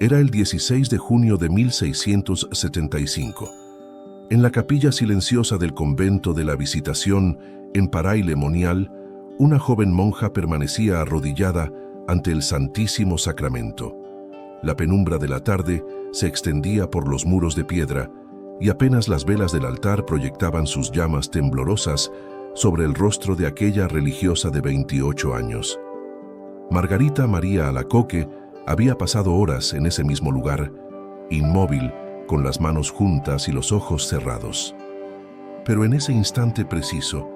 Era el 16 de junio de 1675. En la capilla silenciosa del convento de la Visitación, en Paray-le-Monial, una joven monja permanecía arrodillada ante el Santísimo Sacramento. La penumbra de la tarde se extendía por los muros de piedra y apenas las velas del altar proyectaban sus llamas temblorosas sobre el rostro de aquella religiosa de 28 años. Margarita María Alacoque había pasado horas en ese mismo lugar, inmóvil, con las manos juntas y los ojos cerrados. Pero en ese instante preciso,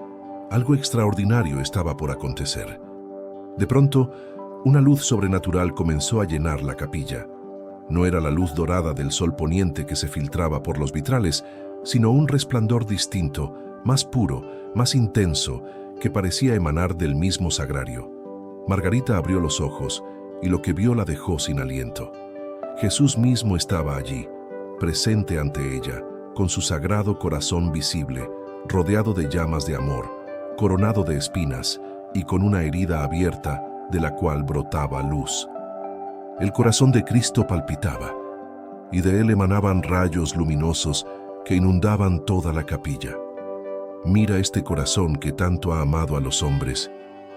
algo extraordinario estaba por acontecer. De pronto, una luz sobrenatural comenzó a llenar la capilla. No era la luz dorada del sol poniente que se filtraba por los vitrales, sino un resplandor distinto, más puro, más intenso, que parecía emanar del mismo sagrario. Margarita abrió los ojos y lo que vio la dejó sin aliento. Jesús mismo estaba allí, presente ante ella, con su sagrado corazón visible, rodeado de llamas de amor, coronado de espinas y con una herida abierta de la cual brotaba luz. El corazón de Cristo palpitaba, y de él emanaban rayos luminosos que inundaban toda la capilla. «Mira este corazón que tanto ha amado a los hombres»,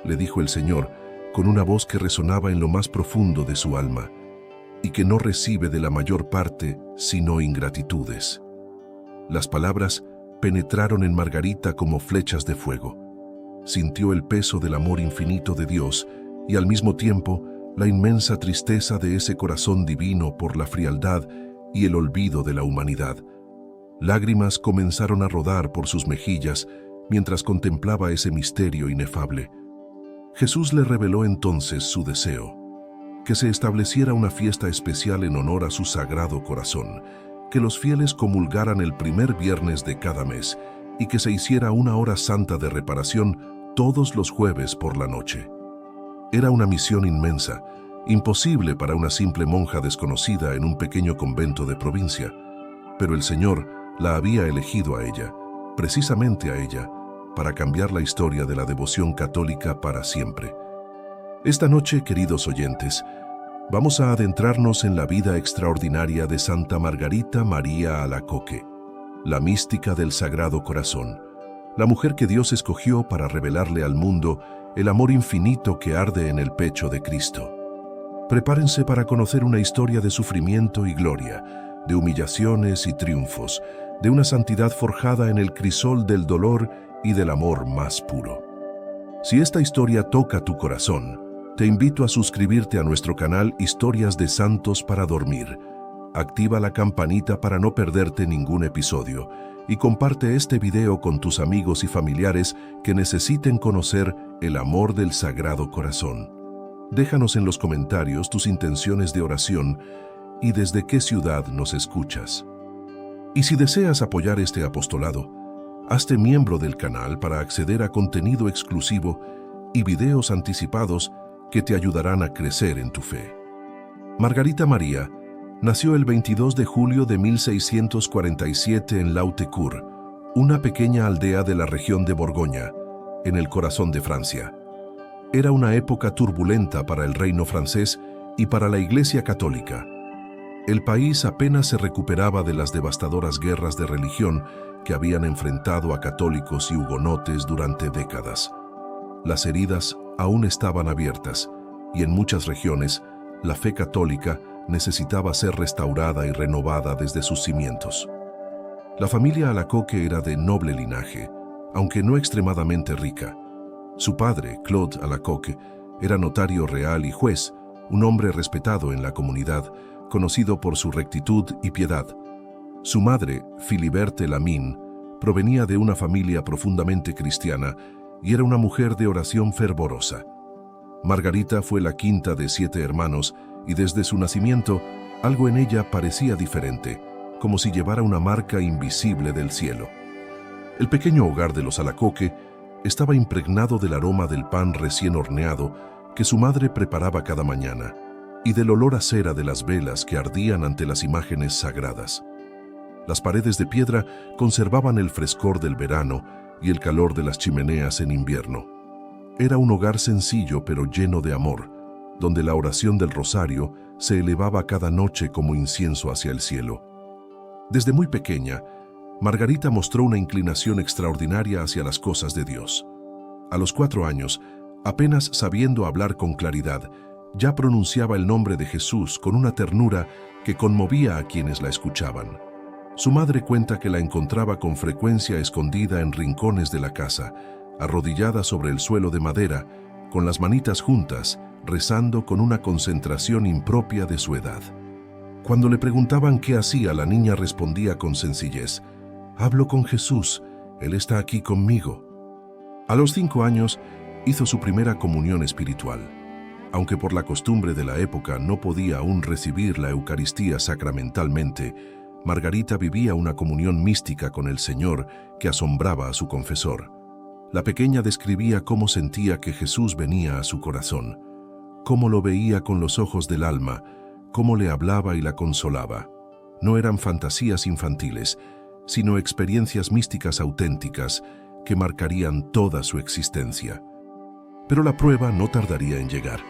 le dijo el Señor, con una voz que resonaba en lo más profundo de su alma, y que no recibe de la mayor parte sino ingratitudes. Las palabras penetraron en Margarita como flechas de fuego. Sintió el peso del amor infinito de Dios y al mismo tiempo la inmensa tristeza de ese corazón divino por la frialdad y el olvido de la humanidad. Lágrimas comenzaron a rodar por sus mejillas mientras contemplaba ese misterio inefable. Jesús le reveló entonces su deseo, que se estableciera una fiesta especial en honor a su sagrado corazón, que los fieles comulgaran el primer viernes de cada mes y que se hiciera una hora santa de reparación todos los jueves por la noche. Era una misión inmensa, imposible para una simple monja desconocida en un pequeño convento de provincia, pero el Señor la había elegido a ella, precisamente a ella, para cambiar la historia de la devoción católica para siempre. Esta noche, queridos oyentes, vamos a adentrarnos en la vida extraordinaria de Santa Margarita María Alacoque, la mística del Sagrado Corazón, la mujer que Dios escogió para revelarle al mundo el amor infinito que arde en el pecho de Cristo. Prepárense para conocer una historia de sufrimiento y gloria, de humillaciones y triunfos, de una santidad forjada en el crisol del dolor y del amor más puro. Si esta historia toca tu corazón, te invito a suscribirte a nuestro canal Historias de Santos para Dormir. Activa la campanita para no perderte ningún episodio y comparte este video con tus amigos y familiares que necesiten conocer el amor del Sagrado Corazón. Déjanos en los comentarios tus intenciones de oración y desde qué ciudad nos escuchas. Y si deseas apoyar este apostolado, hazte miembro del canal para acceder a contenido exclusivo y videos anticipados que te ayudarán a crecer en tu fe. Margarita María nació el 22 de julio de 1647 en Lautecourt, una pequeña aldea de la región de Borgoña, en el corazón de Francia. Era una época turbulenta para el reino francés y para la Iglesia católica. El país apenas se recuperaba de las devastadoras guerras de religión que habían enfrentado a católicos y hugonotes durante décadas. Las heridas aún estaban abiertas y en muchas regiones la fe católica necesitaba ser restaurada y renovada desde sus cimientos. La familia Alacoque era de noble linaje, aunque no extremadamente rica. Su padre, Claude Alacoque, era notario real y juez, un hombre respetado en la comunidad, conocido por su rectitud y piedad. Su madre, Philiberte Lamine, provenía de una familia profundamente cristiana y era una mujer de oración fervorosa. Margarita fue la quinta de 7 hermanos y desde su nacimiento algo en ella parecía diferente, como si llevara una marca invisible del cielo. El pequeño hogar de los Alacoque estaba impregnado del aroma del pan recién horneado que su madre preparaba cada mañana y del olor a cera de las velas que ardían ante las imágenes sagradas. Las paredes de piedra conservaban el frescor del verano y el calor de las chimeneas en invierno. Era un hogar sencillo pero lleno de amor, donde la oración del rosario se elevaba cada noche como incienso hacia el cielo. Desde muy pequeña, Margarita mostró una inclinación extraordinaria hacia las cosas de Dios. A los 4 años, apenas sabiendo hablar con claridad, ya pronunciaba el nombre de Jesús con una ternura que conmovía a quienes la escuchaban. Su madre cuenta que la encontraba con frecuencia escondida en rincones de la casa, arrodillada sobre el suelo de madera, con las manitas juntas, rezando con una concentración impropia de su edad. Cuando le preguntaban qué hacía, la niña respondía con sencillez: «Hablo con Jesús, Él está aquí conmigo». A los 5 años hizo su primera comunión espiritual. Aunque por la costumbre de la época no podía aún recibir la Eucaristía sacramentalmente, Margarita vivía una comunión mística con el Señor que asombraba a su confesor. La pequeña describía cómo sentía que Jesús venía a su corazón, cómo lo veía con los ojos del alma, cómo le hablaba y la consolaba. No eran fantasías infantiles, sino experiencias místicas auténticas que marcarían toda su existencia. Pero la prueba no tardaría en llegar.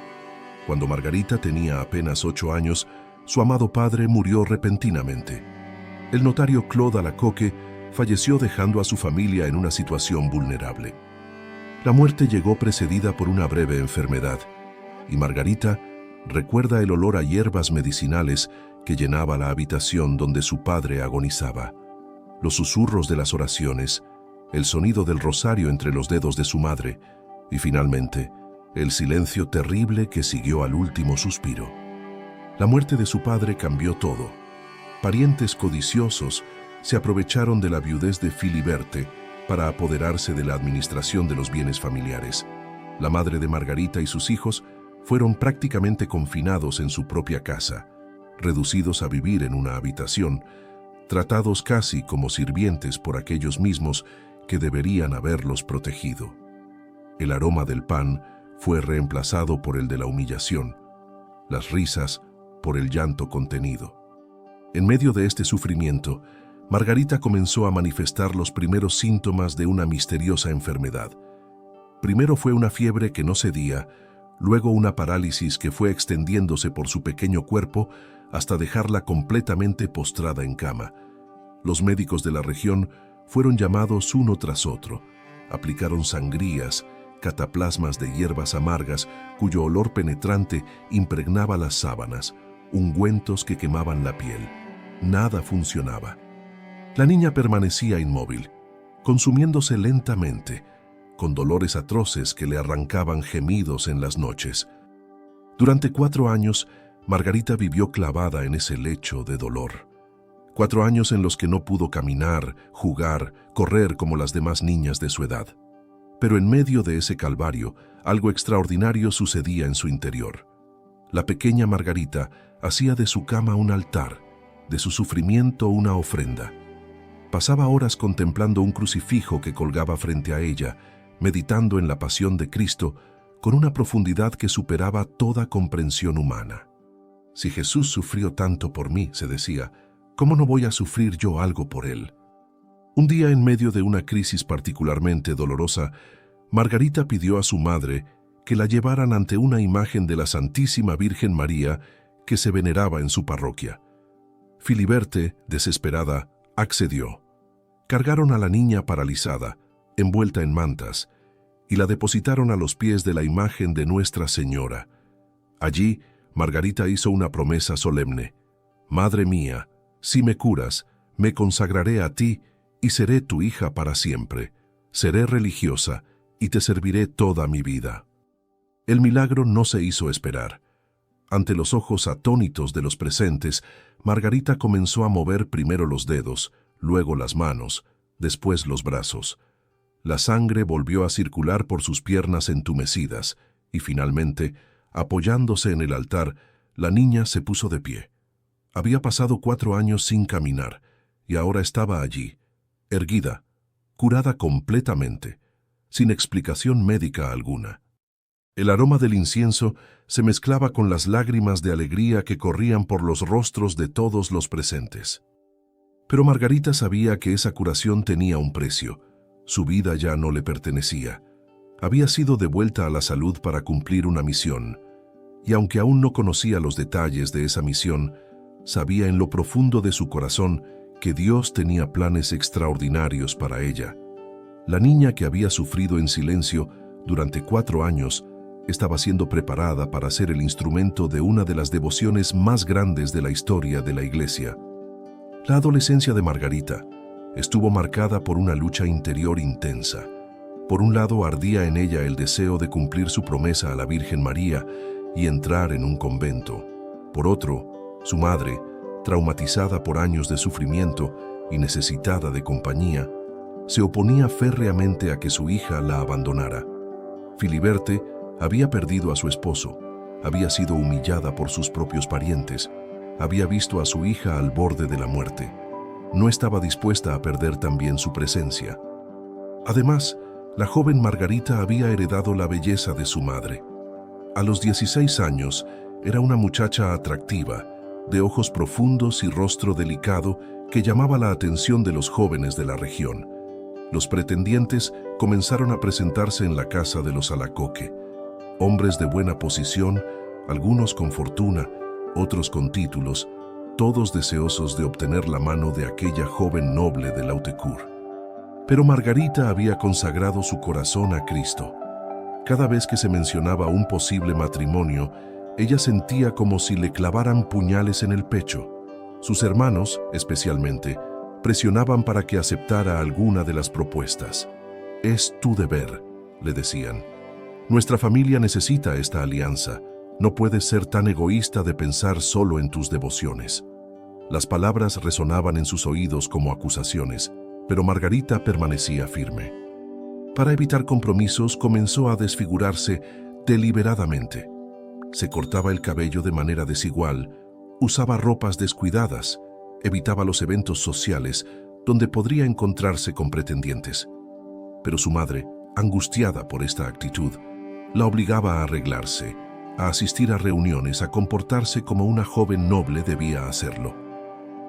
Cuando Margarita tenía apenas 8 años, su amado padre murió repentinamente. El notario Claude Alacoque falleció dejando a su familia en una situación vulnerable. La muerte llegó precedida por una breve enfermedad, y Margarita recuerda el olor a hierbas medicinales que llenaba la habitación donde su padre agonizaba, los susurros de las oraciones, el sonido del rosario entre los dedos de su madre y finalmente el silencio terrible que siguió al último suspiro. La muerte de su padre cambió todo. Parientes codiciosos se aprovecharon de la viudez de Filiberte para apoderarse de la administración de los bienes familiares. La madre de Margarita y sus hijos fueron prácticamente confinados en su propia casa, reducidos a vivir en una habitación, tratados casi como sirvientes por aquellos mismos que deberían haberlos protegido. El aroma del pan fue reemplazado por el de la humillación, las risas por el llanto contenido. En medio de este sufrimiento, Margarita comenzó a manifestar los primeros síntomas de una misteriosa enfermedad. Primero fue una fiebre que no cedía, luego una parálisis que fue extendiéndose por su pequeño cuerpo hasta dejarla completamente postrada en cama. Los médicos de la región fueron llamados uno tras otro. Aplicaron sangrías, cataplasmas de hierbas amargas cuyo olor penetrante impregnaba las sábanas, ungüentos que quemaban la piel. Nada funcionaba. La niña permanecía inmóvil, consumiéndose lentamente, con dolores atroces que le arrancaban gemidos en las noches. Durante 4 años, Margarita vivió clavada en ese lecho de dolor. 4 años en los que no pudo caminar, jugar, correr como las demás niñas de su edad. Pero en medio de ese calvario, algo extraordinario sucedía en su interior. La pequeña Margarita hacía de su cama un altar, de su sufrimiento una ofrenda. Pasaba horas contemplando un crucifijo que colgaba frente a ella, meditando en la pasión de Cristo con una profundidad que superaba toda comprensión humana. Si Jesús sufrió tanto por mí, se decía, ¿cómo no voy a sufrir yo algo por Él? Un día, en medio de una crisis particularmente dolorosa, Margarita pidió a su madre que la llevaran ante una imagen de la Santísima Virgen María que se veneraba en su parroquia. Filiberte, desesperada, accedió. Cargaron a la niña paralizada, envuelta en mantas, y la depositaron a los pies de la imagen de Nuestra Señora. Allí, Margarita hizo una promesa solemne: «Madre mía, si me curas, me consagraré a ti y seré tu hija para siempre. Seré religiosa y te serviré toda mi vida». El milagro no se hizo esperar. Ante los ojos atónitos de los presentes, Margarita comenzó a mover primero los dedos, luego las manos, después los brazos. La sangre volvió a circular por sus piernas entumecidas y finalmente, apoyándose en el altar, la niña se puso de pie. Había pasado 4 años sin caminar y ahora estaba allí, erguida, curada completamente, sin explicación médica alguna. El aroma del incienso se mezclaba con las lágrimas de alegría que corrían por los rostros de todos los presentes. Pero Margarita sabía que esa curación tenía un precio. Su vida ya no le pertenecía. Había sido devuelta a la salud para cumplir una misión. y aunque aún no conocía los detalles de esa misión, sabía en lo profundo de su corazón que Dios tenía planes extraordinarios para ella. La niña que había sufrido en silencio durante 4 años estaba siendo preparada para ser el instrumento de una de las devociones más grandes de la historia de la Iglesia. La adolescencia de Margarita estuvo marcada por una lucha interior intensa. Por un lado, ardía en ella el deseo de cumplir su promesa a la Virgen María y entrar en un convento. Por otro, su madre, traumatizada por años de sufrimiento y necesitada de compañía, se oponía férreamente a que su hija la abandonara. Filiberte había perdido a su esposo, había sido humillada por sus propios parientes, había visto a su hija al borde de la muerte. No estaba dispuesta a perder también su presencia. Además, la joven Margarita había heredado la belleza de su madre. A los 16 años, era una muchacha atractiva, de ojos profundos y rostro delicado que llamaba la atención de los jóvenes de la región. Los pretendientes comenzaron a presentarse en la casa de los Alacoque. Hombres de buena posición, algunos con fortuna, otros con títulos, todos deseosos de obtener la mano de aquella joven noble de Lautecourt. Pero Margarita había consagrado su corazón a Cristo. Cada vez que se mencionaba un posible matrimonio, ella sentía como si le clavaran puñales en el pecho. Sus hermanos, especialmente, presionaban para que aceptara alguna de las propuestas. «Es tu deber», le decían. «Nuestra familia necesita esta alianza. No puedes ser tan egoísta de pensar solo en tus devociones». Las palabras resonaban en sus oídos como acusaciones, pero Margarita permanecía firme. Para evitar compromisos, comenzó a desfigurarse deliberadamente. Se cortaba el cabello de manera desigual, usaba ropas descuidadas, evitaba los eventos sociales donde podría encontrarse con pretendientes. Pero su madre, angustiada por esta actitud, la obligaba a arreglarse, a asistir a reuniones, a comportarse como una joven noble debía hacerlo.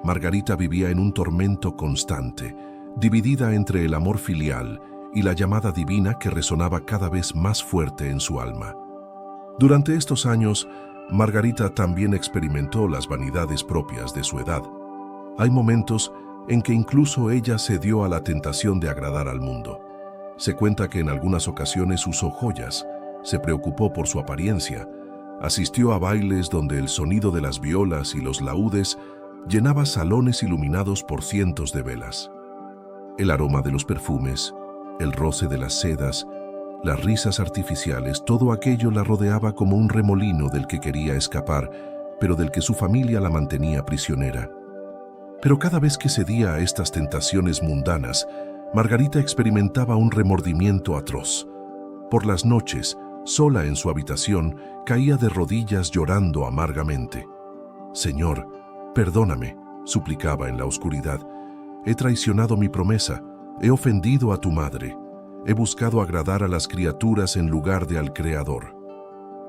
Margarita vivía en un tormento constante, dividida entre el amor filial y la llamada divina que resonaba cada vez más fuerte en su alma. Durante estos años, Margarita también experimentó las vanidades propias de su edad. Hay momentos en que incluso ella cedió a la tentación de agradar al mundo. Se cuenta que en algunas ocasiones usó joyas, se preocupó por su apariencia, asistió a bailes donde el sonido de las violas y los laúdes llenaba salones iluminados por cientos de velas. El aroma de los perfumes, el roce de las sedas, las risas artificiales, todo aquello la rodeaba como un remolino del que quería escapar, pero del que su familia la mantenía prisionera. Pero cada vez que cedía a estas tentaciones mundanas, Margarita experimentaba un remordimiento atroz. Por las noches, sola en su habitación, caía de rodillas llorando amargamente. «Señor, perdóname», suplicaba en la oscuridad. «He traicionado mi promesa, he ofendido a tu madre, he buscado agradar a las criaturas en lugar de al Creador».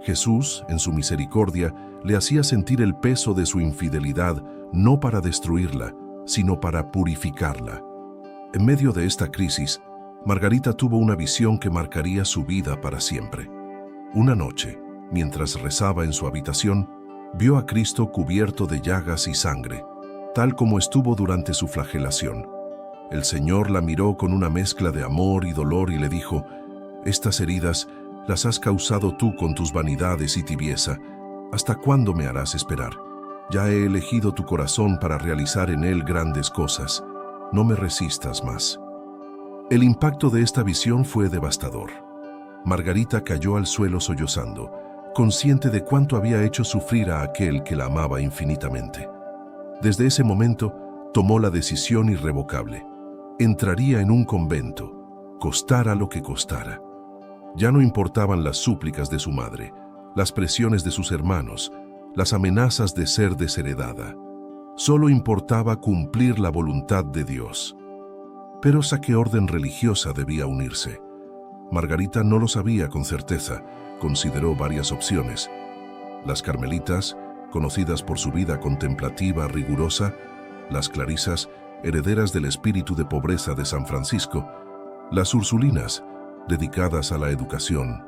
Jesús, en su misericordia, le hacía sentir el peso de su infidelidad, no para destruirla, sino para purificarla. En medio de esta crisis, Margarita tuvo una visión que marcaría su vida para siempre. Una noche, mientras rezaba en su habitación, vio a Cristo cubierto de llagas y sangre, tal como estuvo durante su flagelación. El Señor la miró con una mezcla de amor y dolor y le dijo: «Estas heridas las has causado tú con tus vanidades y tibieza. ¿Hasta cuándo me harás esperar? Ya he elegido tu corazón para realizar en él grandes cosas. No me resistas más». El impacto de esta visión fue devastador. Margarita cayó al suelo sollozando, consciente de cuánto había hecho sufrir a aquel que la amaba infinitamente. Desde ese momento, tomó la decisión irrevocable. Entraría en un convento, costara lo que costara. Ya no importaban las súplicas de su madre, las presiones de sus hermanos, las amenazas de ser desheredada. Solo importaba cumplir la voluntad de Dios. Pero ¿a qué orden religiosa debía unirse? Margarita no lo sabía con certeza. Consideró varias opciones. Las carmelitas, conocidas por su vida contemplativa rigurosa, las clarisas, herederas del espíritu de pobreza de San Francisco, las ursulinas, dedicadas a la educación,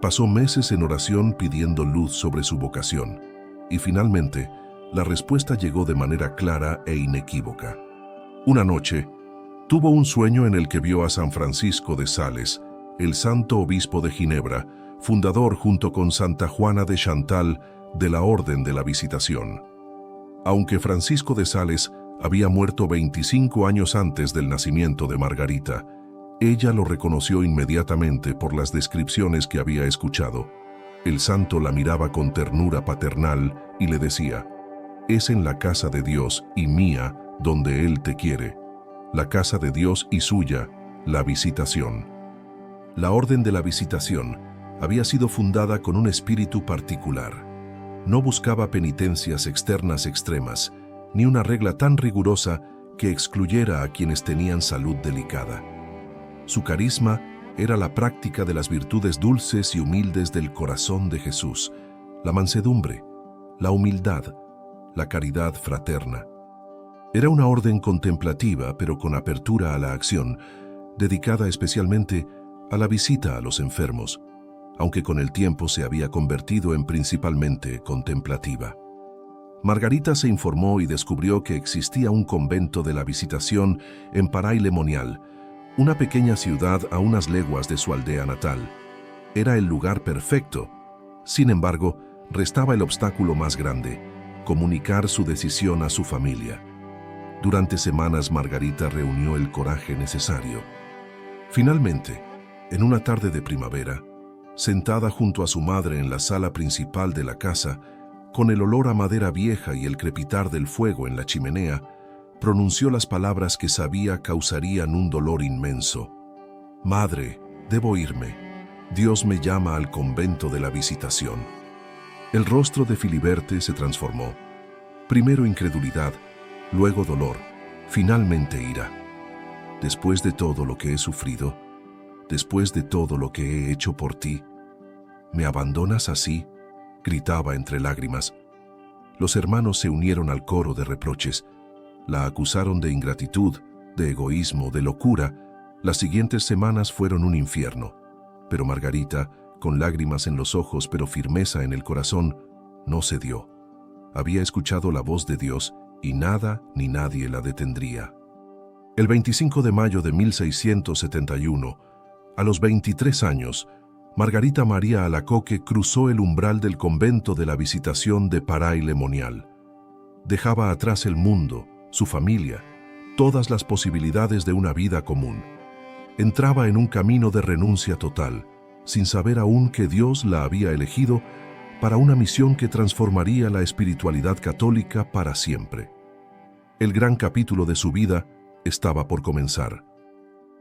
Pasó meses en oración pidiendo luz sobre su vocación, y finalmente, la respuesta llegó de manera clara e inequívoca. Una noche, tuvo un sueño en el que vio a San Francisco de Sales, el santo obispo de Ginebra, fundador junto con Santa Juana de Chantal de la Orden de la Visitación. Aunque Francisco de Sales había muerto 25 años antes del nacimiento de Margarita, ella lo reconoció inmediatamente por las descripciones que había escuchado. El santo la miraba con ternura paternal y le decía: «Es en la casa de Dios y mía donde Él te quiere, la casa de Dios y suya, la Visitación». La Orden de la Visitación había sido fundada con un espíritu particular. No buscaba penitencias externas extremas, ni una regla tan rigurosa que excluyera a quienes tenían salud delicada. Su carisma era la práctica de las virtudes dulces y humildes del corazón de Jesús, la mansedumbre, la humildad, la caridad fraterna. Era una orden contemplativa, pero con apertura a la acción, dedicada especialmente a la visita a los enfermos, aunque con el tiempo se había convertido en principalmente contemplativa. Margarita se informó y descubrió que existía un convento de la Visitación en Paray-le-Monial, una pequeña ciudad a unas leguas de su aldea natal. Era el lugar perfecto. Sin embargo, restaba el obstáculo más grande: comunicar su decisión a su familia. Durante semanas Margarita reunió el coraje necesario. Finalmente, en una tarde de primavera, sentada junto a su madre en la sala principal de la casa, con el olor a madera vieja y el crepitar del fuego en la chimenea, pronunció las palabras que sabía causarían un dolor inmenso. «Madre, debo irme. Dios me llama al convento de la Visitación». El rostro de Filiberte se transformó. Primero incredulidad, luego dolor, finalmente ira. «Después de todo lo que he sufrido, después de todo lo que he hecho por ti, ¿me abandonas así?», gritaba entre lágrimas. Los hermanos se unieron al coro de reproches. La acusaron de ingratitud, de egoísmo, de locura. Las siguientes semanas fueron un infierno. Pero Margarita, con lágrimas en los ojos pero firmeza en el corazón, no cedió. Había escuchado la voz de Dios y nada ni nadie la detendría. El 25 de mayo de 1671, a los 23 años, Margarita María Alacoque cruzó el umbral del convento de la Visitación de Paray-le-Monial. Dejaba atrás el mundo, su familia, todas las posibilidades de una vida común. Entraba en un camino de renuncia total, sin saber aún que Dios la había elegido para una misión que transformaría la espiritualidad católica para siempre. El gran capítulo de su vida estaba por comenzar.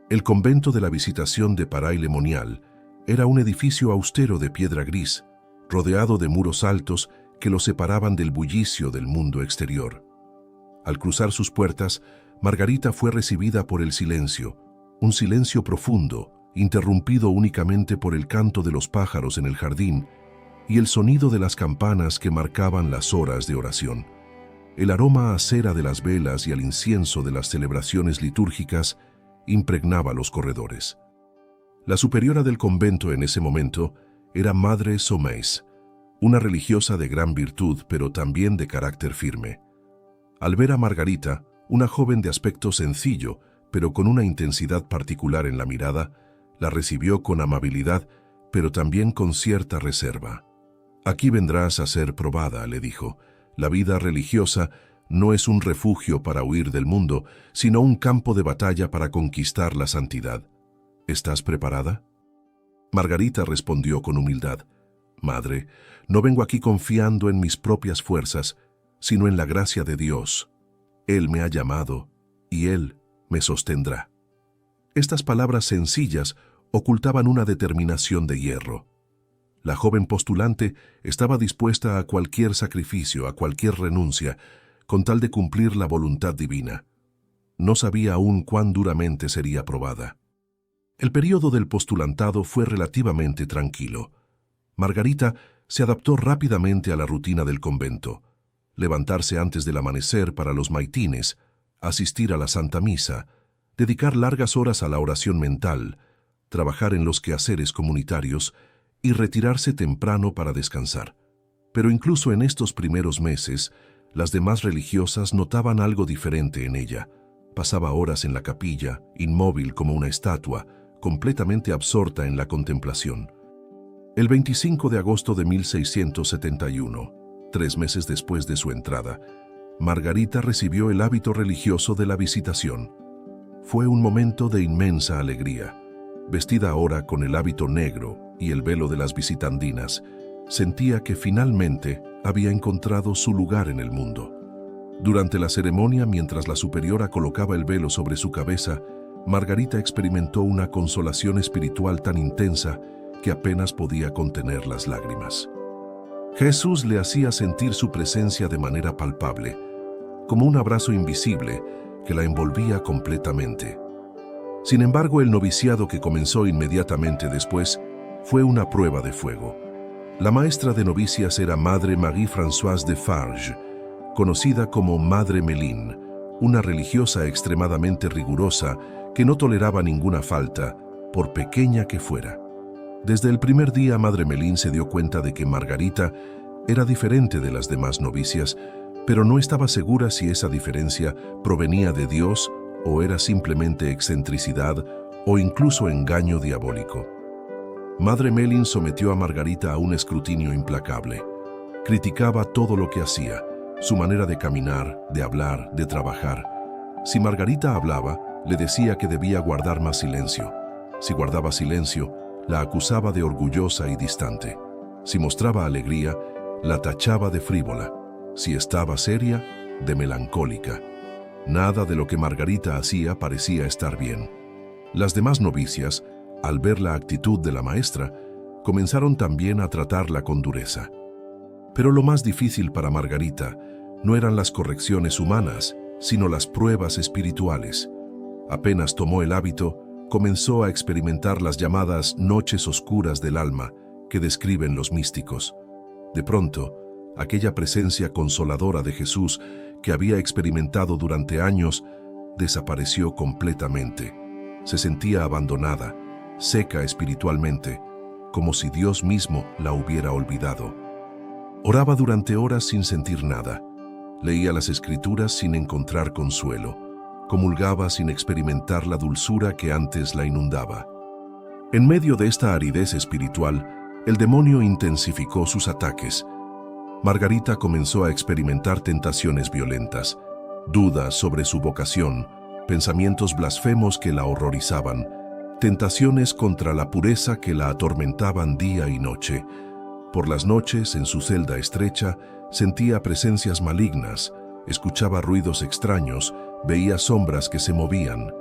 El convento de la Visitación de Paray-le-Monial era un edificio austero de piedra gris, rodeado de muros altos que lo separaban del bullicio del mundo exterior. Al cruzar sus puertas, Margarita fue recibida por el silencio, un silencio profundo, interrumpido únicamente por el canto de los pájaros en el jardín y el sonido de las campanas que marcaban las horas de oración. El aroma a cera de las velas y al incienso de las celebraciones litúrgicas impregnaba los corredores. La superiora del convento en ese momento era Madre Saumaise, una religiosa de gran virtud, pero también de carácter firme. Al ver a Margarita, una joven de aspecto sencillo, pero con una intensidad particular en la mirada, la recibió con amabilidad, pero también con cierta reserva. «Aquí vendrás a ser probada», le dijo. «La vida religiosa no es un refugio para huir del mundo, sino un campo de batalla para conquistar la santidad. ¿Estás preparada?». Margarita respondió con humildad: «Madre, no vengo aquí confiando en mis propias fuerzas, sino en la gracia de Dios. Él me ha llamado y Él me sostendrá». Estas palabras sencillas ocultaban una determinación de hierro. La joven postulante estaba dispuesta a cualquier sacrificio, a cualquier renuncia, con tal de cumplir la voluntad divina. No sabía aún cuán duramente sería probada. El período del postulantado fue relativamente tranquilo. Margarita se adaptó rápidamente a la rutina del convento: levantarse antes del amanecer para los maitines, asistir a la Santa Misa, dedicar largas horas a la oración mental, trabajar en los quehaceres comunitarios y retirarse temprano para descansar. Pero incluso en estos primeros meses, las demás religiosas notaban algo diferente en ella. Pasaba horas en la capilla, inmóvil como una estatua, completamente absorta en la contemplación. El 25 de agosto de 1671, 3 meses después de su entrada, Margarita recibió el hábito religioso de la Visitación. Fue un momento de inmensa alegría. Vestida ahora con el hábito negro y el velo de las visitandinas, sentía que finalmente había encontrado su lugar en el mundo. Durante la ceremonia, mientras la superiora colocaba el velo sobre su cabeza, Margarita experimentó una consolación espiritual tan intensa que apenas podía contener las lágrimas. Jesús le hacía sentir su presencia de manera palpable, como un abrazo invisible que la envolvía completamente. Sin embargo, el noviciado que comenzó inmediatamente después fue una prueba de fuego. La maestra de novicias era Madre Marie-Françoise de Farge, conocida como Madre Mélin, una religiosa extremadamente rigurosa que no toleraba ninguna falta, por pequeña que fuera. Desde el primer día, Madre Mélin se dio cuenta de que Margarita era diferente de las demás novicias, pero no estaba segura si esa diferencia provenía de Dios o era simplemente excentricidad o incluso engaño diabólico. Madre Mélin sometió a Margarita a un escrutinio implacable. Criticaba todo lo que hacía, su manera de caminar, de hablar, de trabajar. Si Margarita hablaba, le decía que debía guardar más silencio. Si guardaba silencio, la acusaba de orgullosa y distante. Si mostraba alegría, la tachaba de frívola. Si estaba seria, de melancólica. Nada de lo que Margarita hacía parecía estar bien. Las demás novicias, al ver la actitud de la maestra, comenzaron también a tratarla con dureza. Pero lo más difícil para Margarita no eran las correcciones humanas, sino las pruebas espirituales. Apenas tomó el hábito, comenzó a experimentar las llamadas noches oscuras del alma que describen los místicos. De pronto, aquella presencia consoladora de Jesús que había experimentado durante años desapareció completamente. Se sentía abandonada, seca espiritualmente, como si Dios mismo la hubiera olvidado. Oraba durante horas sin sentir nada. Leía las Escrituras sin encontrar consuelo. Comulgaba sin experimentar la dulzura que antes la inundaba. En medio de esta aridez espiritual, el demonio intensificó sus ataques. Margarita comenzó a experimentar tentaciones violentas, dudas sobre su vocación, pensamientos blasfemos que la horrorizaban, tentaciones contra la pureza que la atormentaban día y noche. Por las noches, en su celda estrecha, sentía presencias malignas, escuchaba ruidos extraños, veía sombras que se movían.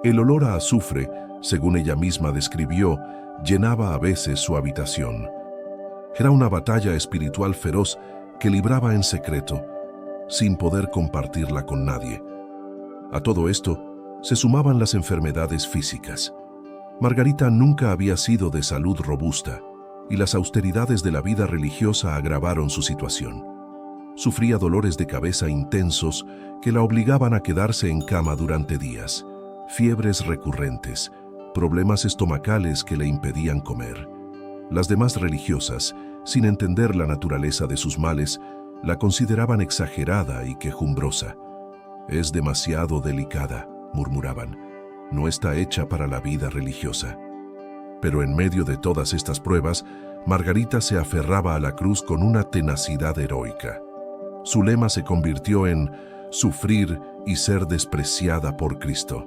El olor a azufre, según ella misma describió, llenaba a veces su habitación. Era una batalla espiritual feroz que libraba en secreto, sin poder compartirla con nadie. A todo esto se sumaban las enfermedades físicas. Margarita nunca había sido de salud robusta, y las austeridades de la vida religiosa agravaron su situación. Sufría dolores de cabeza intensos que la obligaban a quedarse en cama durante días, fiebres recurrentes, problemas estomacales que le impedían comer. Las demás religiosas, sin entender la naturaleza de sus males, la consideraban exagerada y quejumbrosa. «Es demasiado delicada», murmuraban. «No está hecha para la vida religiosa». Pero en medio de todas estas pruebas, Margarita se aferraba a la cruz con una tenacidad heroica. Su lema se convirtió en sufrir y ser despreciada por Cristo.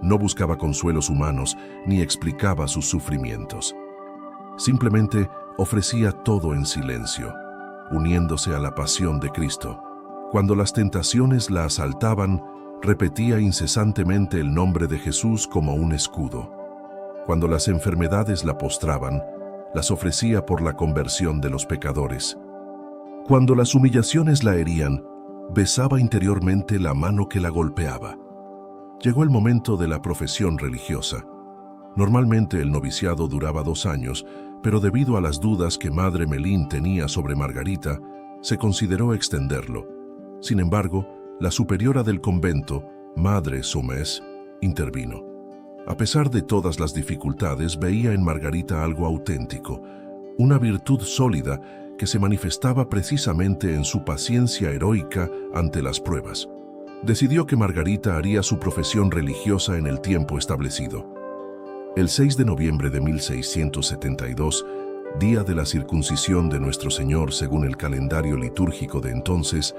No buscaba consuelos humanos ni explicaba sus sufrimientos. Simplemente ofrecía todo en silencio, uniéndose a la pasión de Cristo. Cuando las tentaciones la asaltaban, repetía incesantemente el nombre de Jesús como un escudo. Cuando las enfermedades la postraban, las ofrecía por la conversión de los pecadores. Cuando las humillaciones la herían, besaba interiormente la mano que la golpeaba. Llegó el momento de la profesión religiosa. Normalmente el noviciado duraba 2 años, pero debido a las dudas que Madre Mélin tenía sobre Margarita, se consideró extenderlo. Sin embargo, la superiora del convento, Madre Sommes, intervino. A pesar de todas las dificultades, veía en Margarita algo auténtico, una virtud sólida que se manifestaba precisamente en su paciencia heroica ante las pruebas. Decidió que Margarita haría su profesión religiosa en el tiempo establecido. El 6 de noviembre de 1672, día de la circuncisión de Nuestro Señor según el calendario litúrgico de entonces,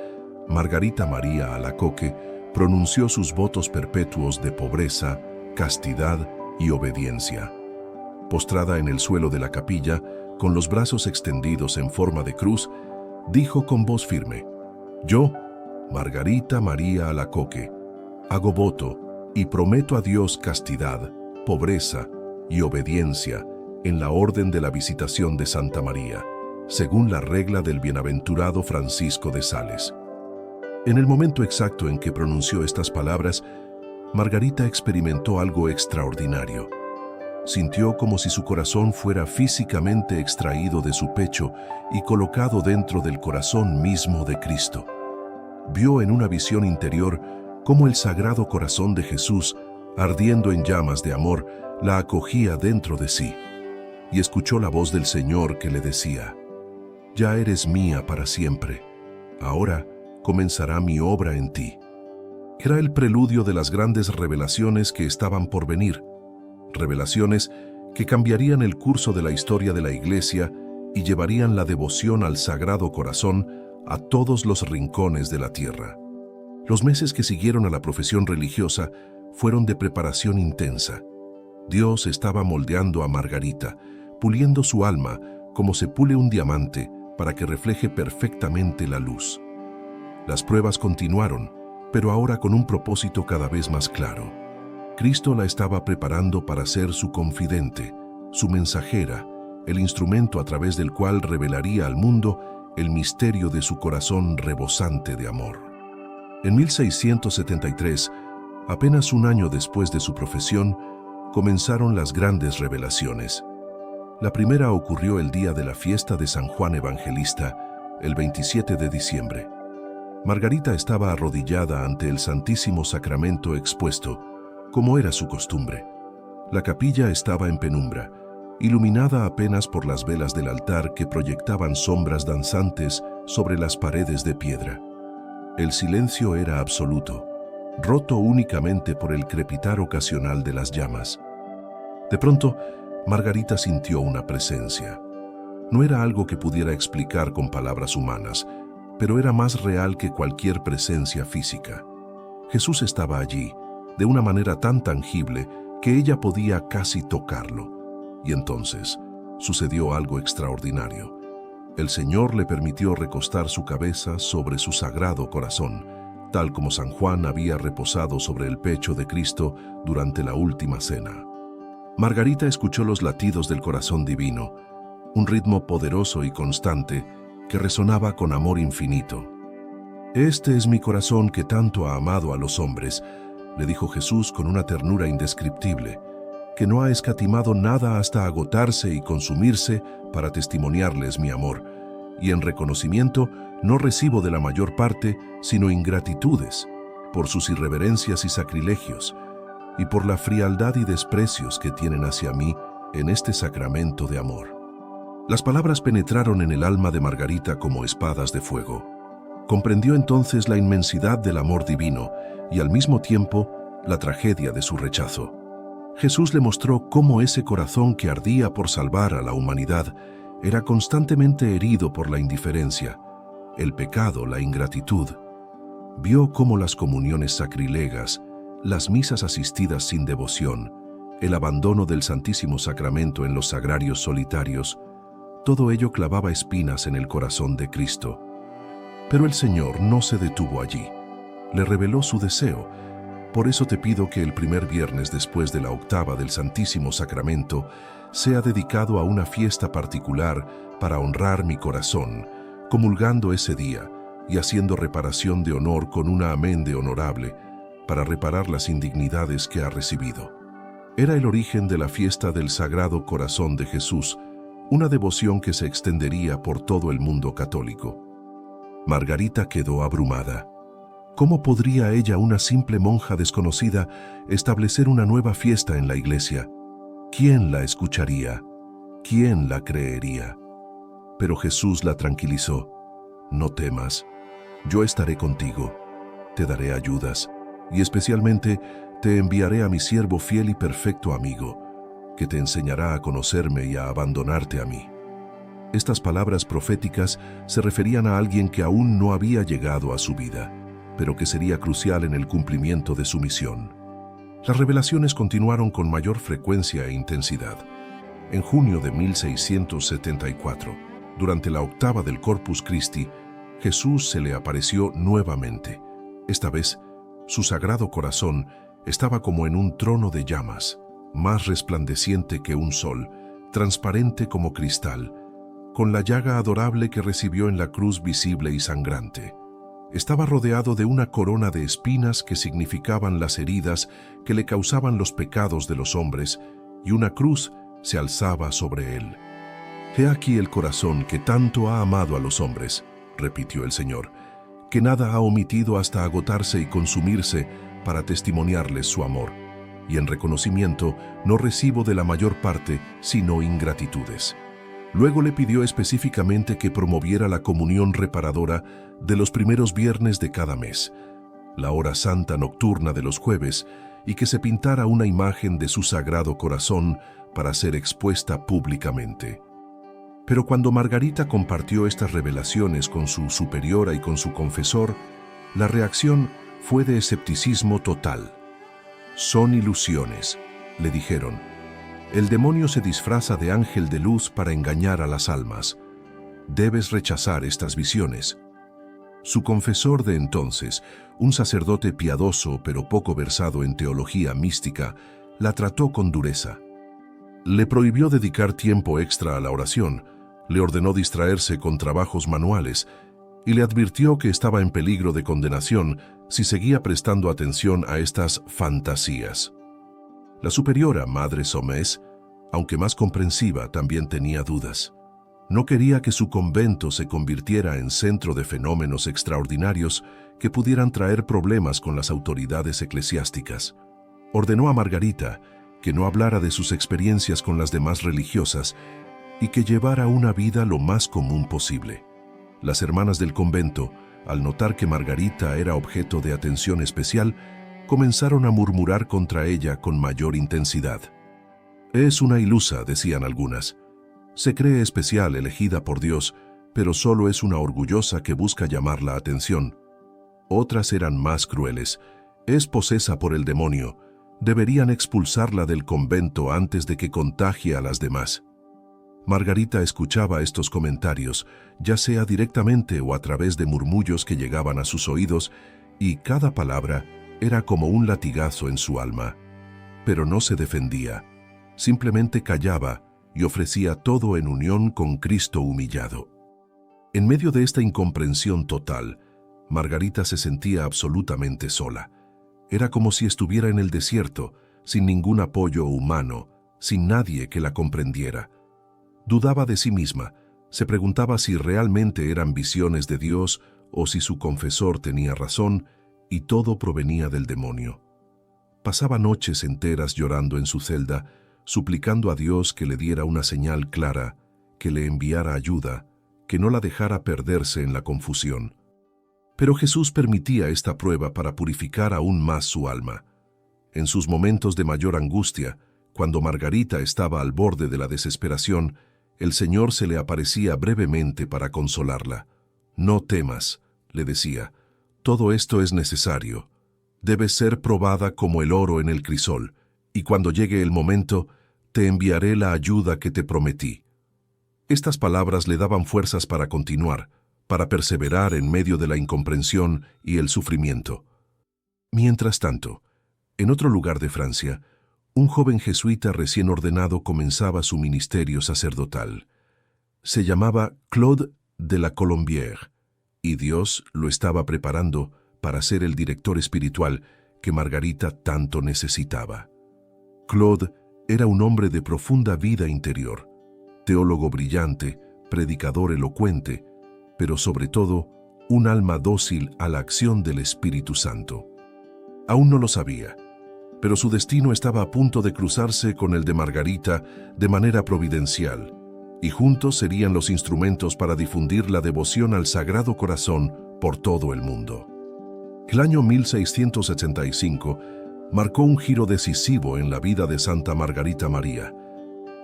Margarita María Alacoque pronunció sus votos perpetuos de pobreza, castidad y obediencia. Postrada en el suelo de la capilla, con los brazos extendidos en forma de cruz, dijo con voz firme: «Yo, Margarita María Alacoque, hago voto y prometo a Dios castidad, pobreza y obediencia en la orden de la Visitación de Santa María, según la regla del bienaventurado Francisco de Sales». En el momento exacto en que pronunció estas palabras, Margarita experimentó algo extraordinario. Sintió como si su corazón fuera físicamente extraído de su pecho y colocado dentro del corazón mismo de Cristo. Vio en una visión interior cómo el Sagrado Corazón de Jesús, ardiendo en llamas de amor, la acogía dentro de sí. Y escuchó la voz del Señor que le decía: «Ya eres mía para siempre. Ahora comenzará mi obra en ti». Era el preludio de las grandes revelaciones que estaban por venir. Revelaciones que cambiarían el curso de la historia de la Iglesia y llevarían la devoción al Sagrado Corazón a todos los rincones de la tierra. Los meses que siguieron a la profesión religiosa fueron de preparación intensa. Dios estaba moldeando a Margarita, puliendo su alma como se pule un diamante para que refleje perfectamente la luz. Las pruebas continuaron, pero ahora con un propósito cada vez más claro. Cristo la estaba preparando para ser su confidente, su mensajera, el instrumento a través del cual revelaría al mundo el misterio de su corazón rebosante de amor. En 1673, apenas un año después de su profesión, comenzaron las grandes revelaciones. La primera ocurrió el día de la fiesta de San Juan Evangelista, el 27 de diciembre. Margarita estaba arrodillada ante el Santísimo Sacramento expuesto, como era su costumbre. La capilla estaba en penumbra, iluminada apenas por las velas del altar que proyectaban sombras danzantes sobre las paredes de piedra. El silencio era absoluto, roto únicamente por el crepitar ocasional de las llamas. De pronto, Margarita sintió una presencia. No era algo que pudiera explicar con palabras humanas, pero era más real que cualquier presencia física. Jesús estaba allí, de una manera tan tangible que ella podía casi tocarlo. Y entonces sucedió algo extraordinario. El Señor le permitió recostar su cabeza sobre su sagrado corazón, tal como San Juan había reposado sobre el pecho de Cristo durante la última cena. Margarita escuchó los latidos del corazón divino, un ritmo poderoso y constante que resonaba con amor infinito. «Este es mi corazón que tanto ha amado a los hombres», le dijo Jesús con una ternura indescriptible, que no ha escatimado nada hasta agotarse y consumirse para testimoniarles mi amor, y en reconocimiento no recibo de la mayor parte sino ingratitudes, por sus irreverencias y sacrilegios, y por la frialdad y desprecios que tienen hacia mí en este sacramento de amor. Las palabras penetraron en el alma de Margarita como espadas de fuego. Comprendió entonces la inmensidad del amor divino y al mismo tiempo la tragedia de su rechazo. Jesús le mostró cómo ese corazón que ardía por salvar a la humanidad era constantemente herido por la indiferencia, el pecado, la ingratitud. Vio cómo las comuniones sacrilegas, las misas asistidas sin devoción, el abandono del Santísimo Sacramento en los sagrarios solitarios, todo ello clavaba espinas en el corazón de Cristo. Pero el Señor no se detuvo allí. Le reveló su deseo. Por eso te pido que el primer viernes después de la octava del Santísimo Sacramento sea dedicado a una fiesta particular para honrar mi corazón, comulgando ese día y haciendo reparación de honor con una amén de honorable, para reparar las indignidades que ha recibido. Era el origen de la fiesta del Sagrado Corazón de Jesús, una devoción que se extendería por todo el mundo católico. Margarita quedó abrumada. ¿Cómo podría ella, una simple monja desconocida, establecer una nueva fiesta en la iglesia? ¿Quién la escucharía? ¿Quién la creería? Pero Jesús la tranquilizó. No temas, yo estaré contigo, te daré ayudas, y especialmente te enviaré a mi siervo fiel y perfecto amigo, que te enseñará a conocerme y a abandonarte a mí. Estas palabras proféticas se referían a alguien que aún no había llegado a su vida, pero que sería crucial en el cumplimiento de su misión. Las revelaciones continuaron con mayor frecuencia e intensidad. En junio de 1674, durante la octava del Corpus Christi, Jesús se le apareció nuevamente. Esta vez, su sagrado corazón estaba como en un trono de llamas, más resplandeciente que un sol, transparente como cristal, con la llaga adorable que recibió en la cruz visible y sangrante. Estaba rodeado de una corona de espinas que significaban las heridas que le causaban los pecados de los hombres, y una cruz se alzaba sobre él. «He aquí el corazón que tanto ha amado a los hombres», repitió el Señor, «que nada ha omitido hasta agotarse y consumirse para testimoniarles su amor, y en reconocimiento no recibo de la mayor parte sino ingratitudes». Luego le pidió específicamente que promoviera la comunión reparadora de los primeros viernes de cada mes, la hora santa nocturna de los jueves, y que se pintara una imagen de su sagrado corazón para ser expuesta públicamente. Pero cuando Margarita compartió estas revelaciones con su superiora y con su confesor, la reacción fue de escepticismo total. «Son ilusiones», le dijeron. «El demonio se disfraza de ángel de luz para engañar a las almas. Debes rechazar estas visiones». Su confesor de entonces, un sacerdote piadoso pero poco versado en teología mística, la trató con dureza. Le prohibió dedicar tiempo extra a la oración, le ordenó distraerse con trabajos manuales y le advirtió que estaba en peligro de condenación si seguía prestando atención a estas fantasías. La superiora, Madre Somés, aunque más comprensiva, también tenía dudas. No quería que su convento se convirtiera en centro de fenómenos extraordinarios que pudieran traer problemas con las autoridades eclesiásticas. Ordenó a Margarita que no hablara de sus experiencias con las demás religiosas y que llevara una vida lo más común posible. Las hermanas del convento, al notar que Margarita era objeto de atención especial, comenzaron a murmurar contra ella con mayor intensidad. «Es una ilusa», decían algunas. «Se cree especial, elegida por Dios, pero solo es una orgullosa que busca llamar la atención». Otras eran más crueles. «Es posesa por el demonio. Deberían expulsarla del convento antes de que contagie a las demás». Margarita escuchaba estos comentarios, ya sea directamente o a través de murmullos que llegaban a sus oídos, y cada palabra era como un latigazo en su alma. Pero no se defendía, simplemente callaba y ofrecía todo en unión con Cristo humillado. En medio de esta incomprensión total, Margarita se sentía absolutamente sola. Era como si estuviera en el desierto, sin ningún apoyo humano, sin nadie que la comprendiera. Dudaba de sí misma, se preguntaba si realmente eran visiones de Dios o si su confesor tenía razón, y todo provenía del demonio. Pasaba noches enteras llorando en su celda, suplicando a Dios que le diera una señal clara, que le enviara ayuda, que no la dejara perderse en la confusión. Pero Jesús permitía esta prueba para purificar aún más su alma. En sus momentos de mayor angustia, cuando Margarita estaba al borde de la desesperación, el Señor se le aparecía brevemente para consolarla. «No temas», le decía, «todo esto es necesario. Debes ser probada como el oro en el crisol, y cuando llegue el momento, te enviaré la ayuda que te prometí». Estas palabras le daban fuerzas para continuar, para perseverar en medio de la incomprensión y el sufrimiento. Mientras tanto, en otro lugar de Francia, un joven jesuita recién ordenado comenzaba su ministerio sacerdotal. Se llamaba Claude de la Colombière, y Dios lo estaba preparando para ser el director espiritual que Margarita tanto necesitaba. Claude era un hombre de profunda vida interior, teólogo brillante, predicador elocuente, pero sobre todo un alma dócil a la acción del Espíritu Santo. Aún no lo sabía, pero su destino estaba a punto de cruzarse con el de Margarita de manera providencial, y juntos serían los instrumentos para difundir la devoción al Sagrado Corazón por todo el mundo. El año 1685 marcó un giro decisivo en la vida de Santa Margarita María.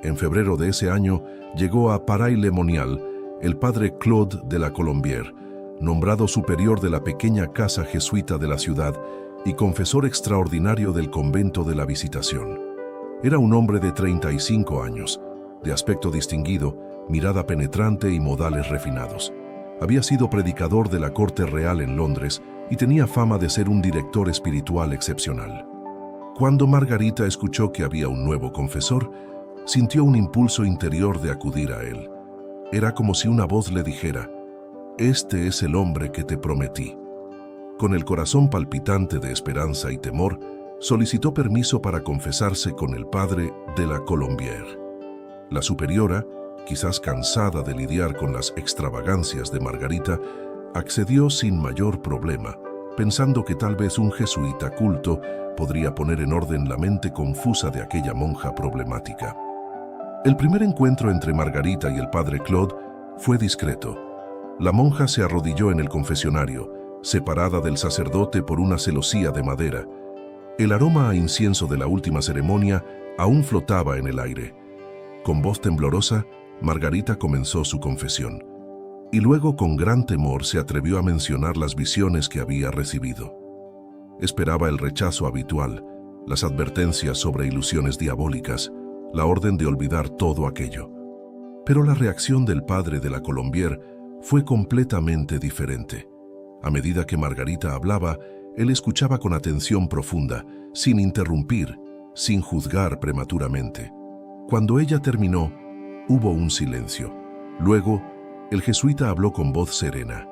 En febrero de ese año llegó a Paray-le-Monial el padre Claude de la Colombière, nombrado superior de la pequeña casa jesuita de la ciudad y confesor extraordinario del convento de la Visitación. Era un hombre de 35 años, de aspecto distinguido, mirada penetrante y modales refinados. Había sido predicador de la corte real en Londres y tenía fama de ser un director espiritual excepcional. Cuando Margarita escuchó que había un nuevo confesor, sintió un impulso interior de acudir a él. Era como si una voz le dijera: «Este es el hombre que te prometí». Con el corazón palpitante de esperanza y temor, solicitó permiso para confesarse con el padre de la Colombière. La superiora, quizás cansada de lidiar con las extravagancias de Margarita, accedió sin mayor problema, pensando que tal vez un jesuita culto podría poner en orden la mente confusa de aquella monja problemática. El primer encuentro entre Margarita y el padre Claude fue discreto. La monja se arrodilló en el confesionario, separada del sacerdote por una celosía de madera. El aroma a incienso de la última ceremonia aún flotaba en el aire. Con voz temblorosa, Margarita comenzó su confesión, y luego con gran temor se atrevió a mencionar las visiones que había recibido. Esperaba el rechazo habitual, las advertencias sobre ilusiones diabólicas, la orden de olvidar todo aquello. Pero la reacción del padre de la Colombière fue completamente diferente. A medida que Margarita hablaba, él escuchaba con atención profunda, sin interrumpir, sin juzgar prematuramente. Cuando ella terminó, hubo un silencio. Luego, el jesuita habló con voz serena.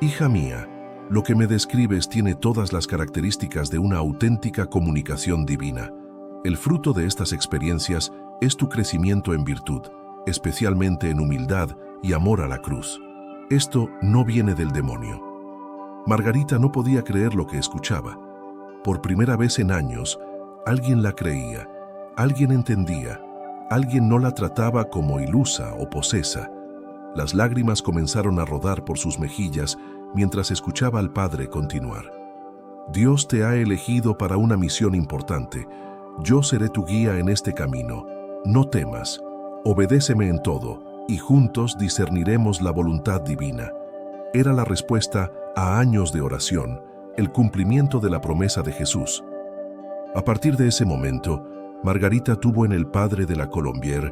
«Hija mía, lo que me describes tiene todas las características de una auténtica comunicación divina. El fruto de estas experiencias es tu crecimiento en virtud, especialmente en humildad y amor a la cruz. Esto no viene del demonio». Margarita no podía creer lo que escuchaba. Por primera vez en años, alguien la creía, alguien entendía, alguien no la trataba como ilusa o posesa. Las lágrimas comenzaron a rodar por sus mejillas mientras escuchaba al padre continuar. «Dios te ha elegido para una misión importante. Yo seré tu guía en este camino. No temas, obedéceme en todo, y juntos discerniremos la voluntad divina». Era la respuesta a años de oración, el cumplimiento de la promesa de Jesús. A partir de ese momento, Margarita tuvo en el padre de la Colombière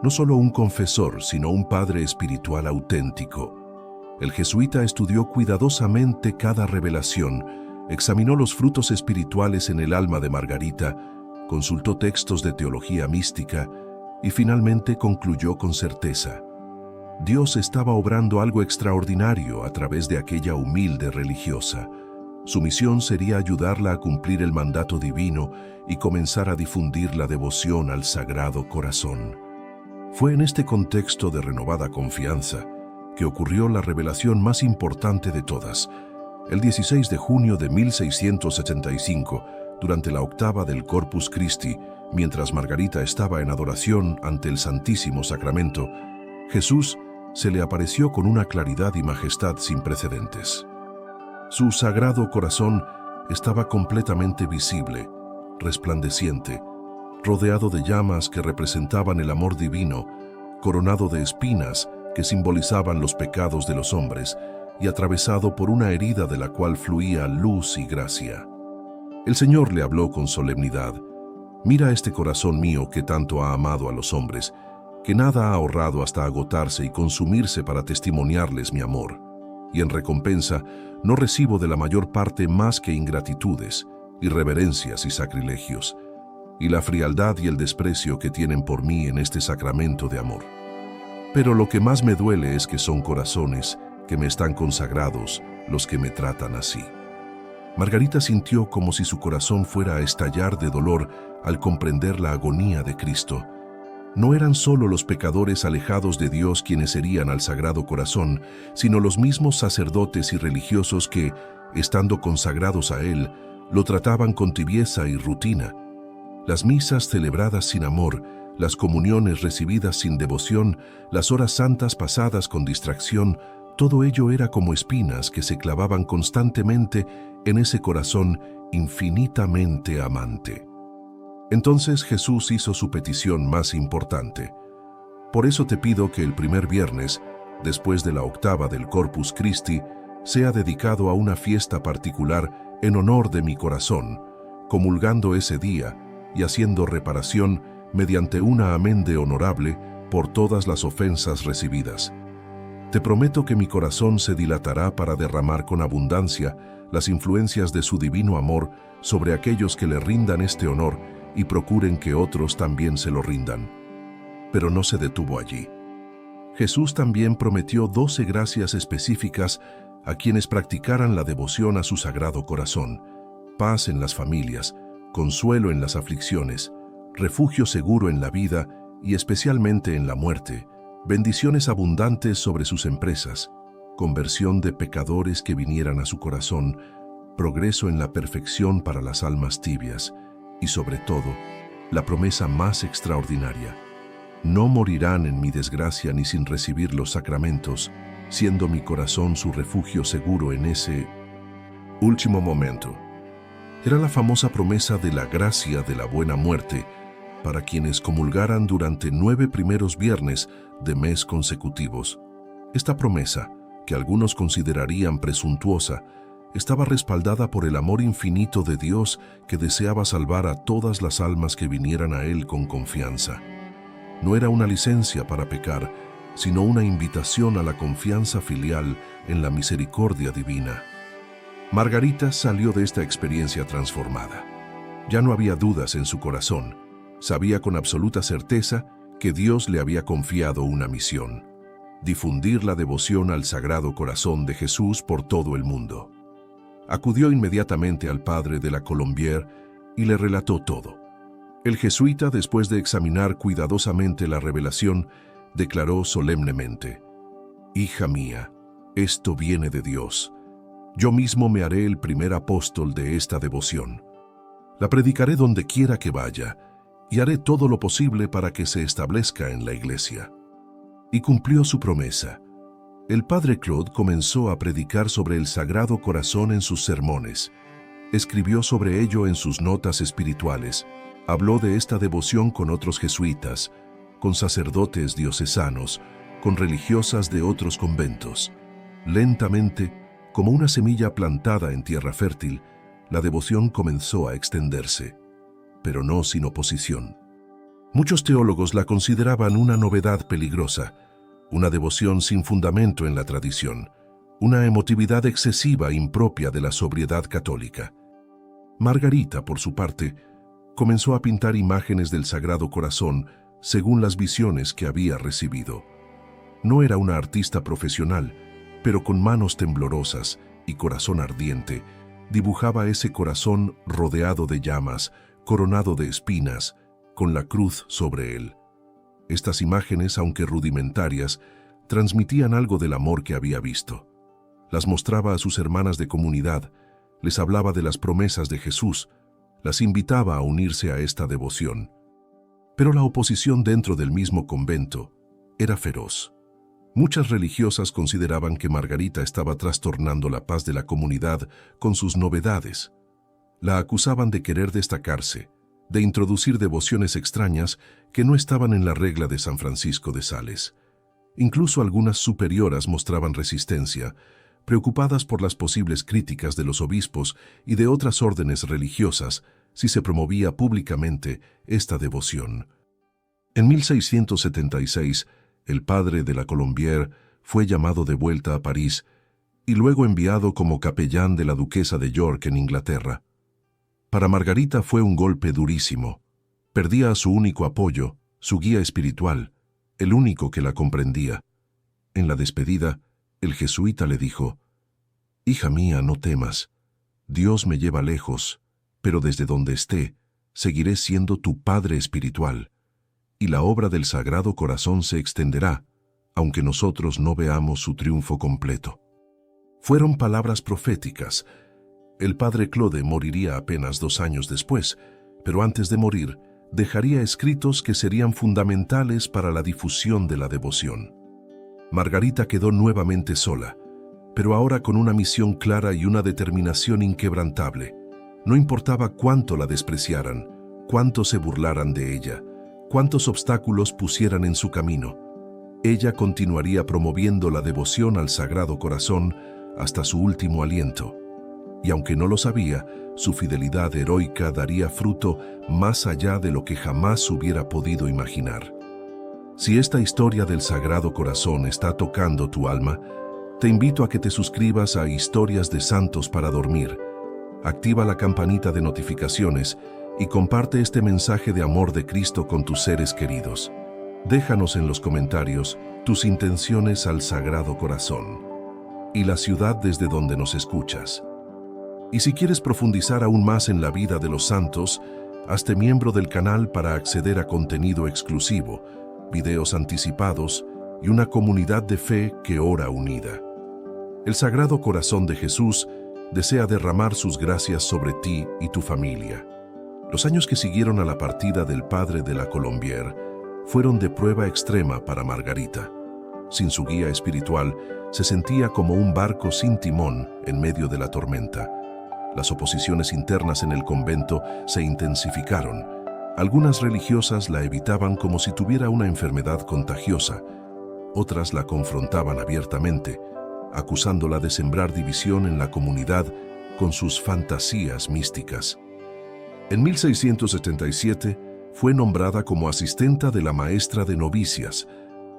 no solo un confesor, sino un padre espiritual auténtico. El jesuita estudió cuidadosamente cada revelación, examinó los frutos espirituales en el alma de Margarita, consultó textos de teología mística y finalmente concluyó con certeza: Dios estaba obrando algo extraordinario a través de aquella humilde religiosa. Su misión sería ayudarla a cumplir el mandato divino y comenzar a difundir la devoción al Sagrado Corazón. Fue en este contexto de renovada confianza que ocurrió la revelación más importante de todas. El 16 de junio de 1675, durante la octava del Corpus Christi, mientras Margarita estaba en adoración ante el Santísimo Sacramento, Jesús se le apareció con una claridad y majestad sin precedentes. Su Sagrado Corazón estaba completamente visible, resplandeciente, rodeado de llamas que representaban el amor divino, coronado de espinas que simbolizaban los pecados de los hombres y atravesado por una herida de la cual fluía luz y gracia. El Señor le habló con solemnidad: «Mira este corazón mío que tanto ha amado a los hombres, que nada ha ahorrado hasta agotarse y consumirse para testimoniarles mi amor. Y en recompensa no recibo de la mayor parte más que ingratitudes, irreverencias y sacrilegios, y la frialdad y el desprecio que tienen por mí en este sacramento de amor. Pero lo que más me duele es que son corazones que me están consagrados los que me tratan así». Margarita sintió como si su corazón fuera a estallar de dolor al comprender la agonía de Cristo. No eran solo los pecadores alejados de Dios quienes herían al Sagrado Corazón, sino los mismos sacerdotes y religiosos que, estando consagrados a Él, lo trataban con tibieza y rutina. Las misas celebradas sin amor, las comuniones recibidas sin devoción, las horas santas pasadas con distracción, todo ello era como espinas que se clavaban constantemente en ese corazón infinitamente amante. Entonces Jesús hizo su petición más importante. Por eso te pido que el primer viernes, después de la octava del Corpus Christi, sea dedicado a una fiesta particular en honor de mi corazón, comulgando ese día y haciendo reparación mediante una amende honorable por todas las ofensas recibidas. Te prometo que mi corazón se dilatará para derramar con abundancia las influencias de su divino amor sobre aquellos que le rindan este honor y procuren que otros también se lo rindan. Pero no se detuvo allí. Jesús también prometió 12 gracias específicas a quienes practicaran la devoción a su Sagrado Corazón: paz en las familias, consuelo en las aflicciones, refugio seguro en la vida y especialmente en la muerte, bendiciones abundantes sobre sus empresas, conversión de pecadores que vinieran a su corazón, progreso en la perfección para las almas tibias y, sobre todo, la promesa más extraordinaria: no morirán en mi desgracia ni sin recibir los sacramentos, siendo mi corazón su refugio seguro en ese último momento. Era la famosa promesa de la gracia de la buena muerte para quienes comulgaran durante 9 primeros viernes de mes consecutivos. Esta promesa, que algunos considerarían presuntuosa, estaba respaldada por el amor infinito de Dios que deseaba salvar a todas las almas que vinieran a Él con confianza. No era una licencia para pecar, sino una invitación a la confianza filial en la misericordia divina. Margarita salió de esta experiencia transformada. Ya no había dudas en su corazón. Sabía con absoluta certeza que Dios le había confiado una misión: difundir la devoción al Sagrado Corazón de Jesús por todo el mundo. Acudió inmediatamente al padre de la Colombière y le relató todo. El jesuita, después de examinar cuidadosamente la revelación, declaró solemnemente: «Hija mía, esto viene de Dios. Yo mismo me haré el primer apóstol de esta devoción. La predicaré donde quiera que vaya y haré todo lo posible para que se establezca en la iglesia». Y cumplió su promesa. El padre Claude comenzó a predicar sobre el Sagrado Corazón en sus sermones. Escribió sobre ello en sus notas espirituales. Habló de esta devoción con otros jesuitas, con sacerdotes diocesanos, con religiosas de otros conventos. Lentamente, como una semilla plantada en tierra fértil, la devoción comenzó a extenderse, pero no sin oposición. Muchos teólogos la consideraban una novedad peligrosa, una devoción sin fundamento en la tradición, una emotividad excesiva impropia de la sobriedad católica. Margarita, por su parte, comenzó a pintar imágenes del Sagrado Corazón según las visiones que había recibido. No era una artista profesional, pero con manos temblorosas y corazón ardiente, dibujaba ese corazón rodeado de llamas, coronado de espinas, con la cruz sobre él. Estas imágenes, aunque rudimentarias, transmitían algo del amor que había visto. Las mostraba a sus hermanas de comunidad, les hablaba de las promesas de Jesús, las invitaba a unirse a esta devoción. Pero la oposición dentro del mismo convento era feroz. Muchas religiosas consideraban que Margarita estaba trastornando la paz de la comunidad con sus novedades. La acusaban de querer destacarse, de introducir devociones extrañas que no estaban en la regla de San Francisco de Sales. Incluso algunas superioras mostraban resistencia, preocupadas por las posibles críticas de los obispos y de otras órdenes religiosas si se promovía públicamente esta devoción. En 1676, el padre de la Colombière fue llamado de vuelta a París y luego enviado como capellán de la duquesa de York en Inglaterra. Para Margarita fue un golpe durísimo. Perdía a su único apoyo, su guía espiritual, el único que la comprendía. En la despedida, el jesuita le dijo: «Hija mía, no temas. Dios me lleva lejos, pero desde donde esté, seguiré siendo tu padre espiritual. y la obra del Sagrado Corazón se extenderá, aunque nosotros no veamos su triunfo completo. Fueron palabras proféticas. El padre Claude moriría apenas 2 años después, pero antes de morir, dejaría escritos que serían fundamentales para la difusión de la devoción. Margarita quedó nuevamente sola, pero ahora con una misión clara y una determinación inquebrantable. No importaba cuánto la despreciaran, cuánto se burlaran de ella, cuántos obstáculos pusieran en su camino. Ella continuaría promoviendo la devoción al Sagrado Corazón hasta su último aliento. Y aunque no lo sabía, su fidelidad heroica daría fruto más allá de lo que jamás hubiera podido imaginar. Si esta historia del Sagrado Corazón está tocando tu alma, te invito a que te suscribas a Historias de Santos para Dormir. Activa la campanita de notificaciones y comparte este mensaje de amor de Cristo con tus seres queridos. Déjanos en los comentarios tus intenciones al Sagrado Corazón y la ciudad desde donde nos escuchas. Y si quieres profundizar aún más en la vida de los santos, hazte miembro del canal para acceder a contenido exclusivo, videos anticipados y una comunidad de fe que ora unida. El Sagrado Corazón de Jesús desea derramar sus gracias sobre ti y tu familia. Los años que siguieron a la partida del padre de la Colombière fueron de prueba extrema para Margarita. Sin su guía espiritual, se sentía como un barco sin timón en medio de la tormenta. Las oposiciones internas en el convento se intensificaron. Algunas religiosas la evitaban como si tuviera una enfermedad contagiosa. Otras la confrontaban abiertamente, acusándola de sembrar división en la comunidad con sus fantasías místicas. En 1677 fue nombrada como asistenta de la maestra de novicias,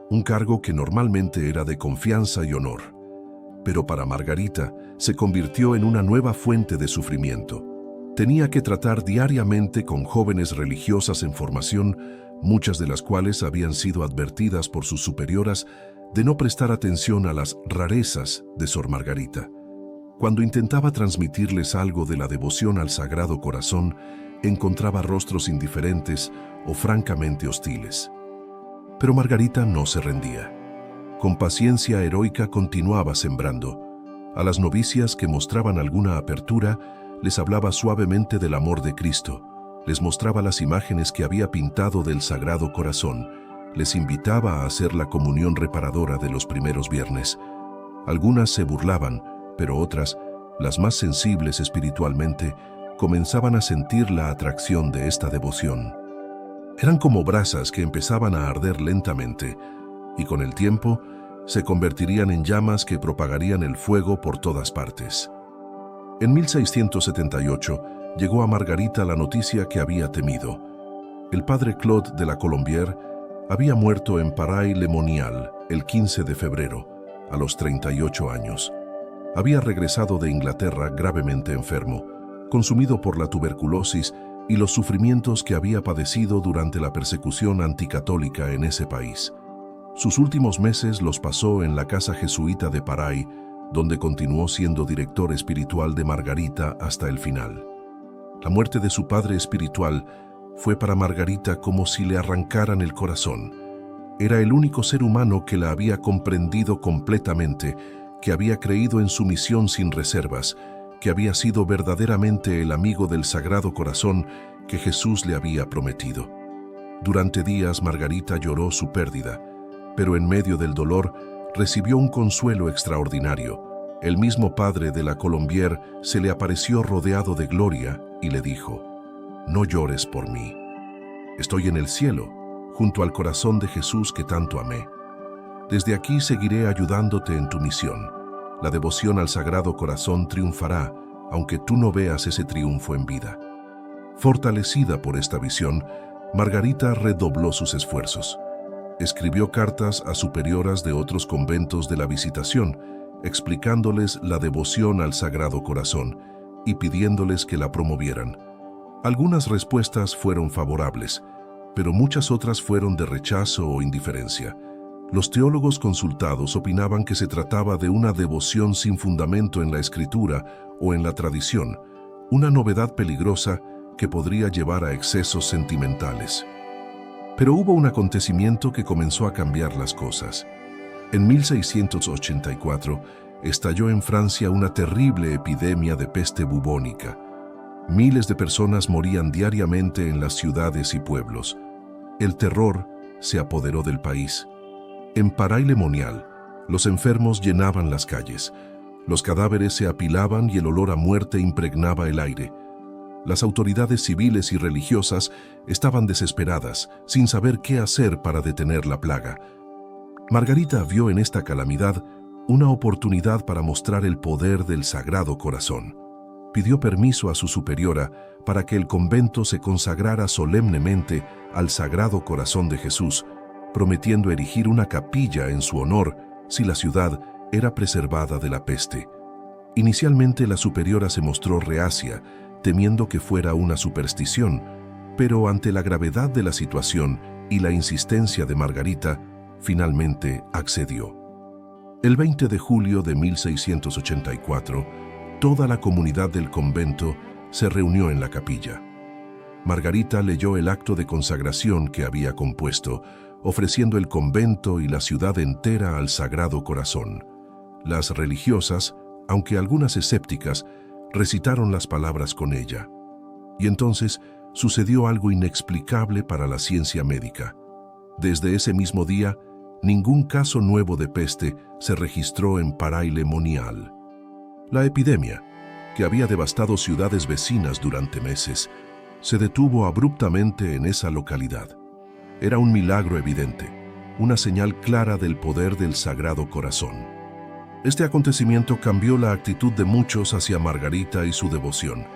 un cargo que normalmente era de confianza y honor. Pero para Margarita se convirtió en una nueva fuente de sufrimiento. Tenía que tratar diariamente con jóvenes religiosas en formación, muchas de las cuales habían sido advertidas por sus superioras de no prestar atención a las rarezas de Sor Margarita. Cuando intentaba transmitirles algo de la devoción al Sagrado Corazón, encontraba rostros indiferentes o francamente hostiles. Pero Margarita no se rendía. Con paciencia heroica continuaba sembrando. A las novicias que mostraban alguna apertura, les hablaba suavemente del amor de Cristo, les mostraba las imágenes que había pintado del Sagrado Corazón, les invitaba a hacer la comunión reparadora de los primeros viernes. Algunas se burlaban, pero otras, las más sensibles espiritualmente, comenzaban a sentir la atracción de esta devoción. Eran como brasas que empezaban a arder lentamente, y con el tiempo se convertirían en llamas que propagarían el fuego por todas partes. En 1678 llegó a Margarita la noticia que había temido. El padre Claude de la Colombière había muerto en Paray-le-Monial el 15 de febrero, a los 38 años. Había regresado de Inglaterra gravemente enfermo, consumido por la tuberculosis y los sufrimientos que había padecido durante la persecución anticatólica en ese país. Sus últimos meses los pasó en la casa jesuita de Paray, donde continuó siendo director espiritual de Margarita hasta el final. La muerte de su padre espiritual fue para Margarita como si le arrancaran el corazón. Era el único ser humano que la había comprendido completamente, que había creído en su misión sin reservas, que había sido verdaderamente el amigo del Sagrado Corazón que Jesús le había prometido. Durante días Margarita lloró su pérdida, pero en medio del dolor recibió un consuelo extraordinario. El mismo padre de la Colombière se le apareció rodeado de gloria y le dijo: «No llores por mí. Estoy en el cielo, junto al corazón de Jesús que tanto amé. Desde aquí seguiré ayudándote en tu misión. La devoción al Sagrado Corazón triunfará, aunque tú no veas ese triunfo en vida». Fortalecida por esta visión, Margarita redobló sus esfuerzos. Escribió cartas a superioras de otros conventos de la Visitación, explicándoles la devoción al Sagrado Corazón y pidiéndoles que la promovieran. Algunas respuestas fueron favorables, pero muchas otras fueron de rechazo o indiferencia. Los teólogos consultados opinaban que se trataba de una devoción sin fundamento en la Escritura o en la tradición, una novedad peligrosa que podría llevar a excesos sentimentales. Pero hubo un acontecimiento que comenzó a cambiar las cosas. En 1684 estalló en Francia una terrible epidemia de peste bubónica. Miles de personas morían diariamente en las ciudades y pueblos. El terror se apoderó del país. En Paray-le-Monial, los enfermos llenaban las calles. Los cadáveres se apilaban y el olor a muerte impregnaba el aire. Las autoridades civiles y religiosas estaban desesperadas, sin saber qué hacer para detener la plaga. Margarita vio en esta calamidad una oportunidad para mostrar el poder del Sagrado Corazón. Pidió permiso a su superiora para que el convento se consagrara solemnemente al Sagrado Corazón de Jesús, prometiendo erigir una capilla en su honor si la ciudad era preservada de la peste. Inicialmente la superiora se mostró reacia, temiendo que fuera una superstición, pero ante la gravedad de la situación y la insistencia de Margarita, finalmente accedió. El 20 de julio de 1684, toda la comunidad del convento se reunió en la capilla. Margarita leyó el acto de consagración que había compuesto, ofreciendo el convento y la ciudad entera al Sagrado Corazón. Las religiosas, aunque algunas escépticas, recitaron las palabras con ella. Y entonces sucedió algo inexplicable para la ciencia médica. Desde ese mismo día, ningún caso nuevo de peste se registró en Paray-le-Monial. La epidemia, que había devastado ciudades vecinas durante meses, se detuvo abruptamente en esa localidad. Era un milagro evidente, una señal clara del poder del Sagrado Corazón. Este acontecimiento cambió la actitud de muchos hacia Margarita y su devoción.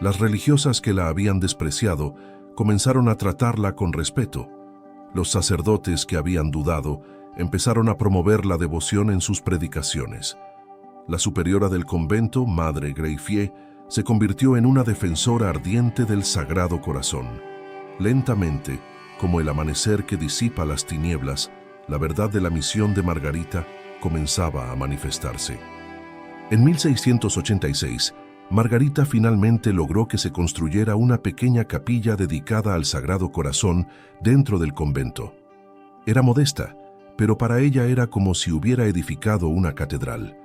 Las religiosas que la habían despreciado comenzaron a tratarla con respeto. Los sacerdotes que habían dudado empezaron a promover la devoción en sus predicaciones. La superiora del convento, Madre Greyfier, se convirtió en una defensora ardiente del Sagrado Corazón. Lentamente, como el amanecer que disipa las tinieblas, la verdad de la misión de Margarita comenzaba a manifestarse. En 1686, Margarita finalmente logró que se construyera una pequeña capilla dedicada al Sagrado Corazón dentro del convento. Era modesta, pero para ella era como si hubiera edificado una catedral.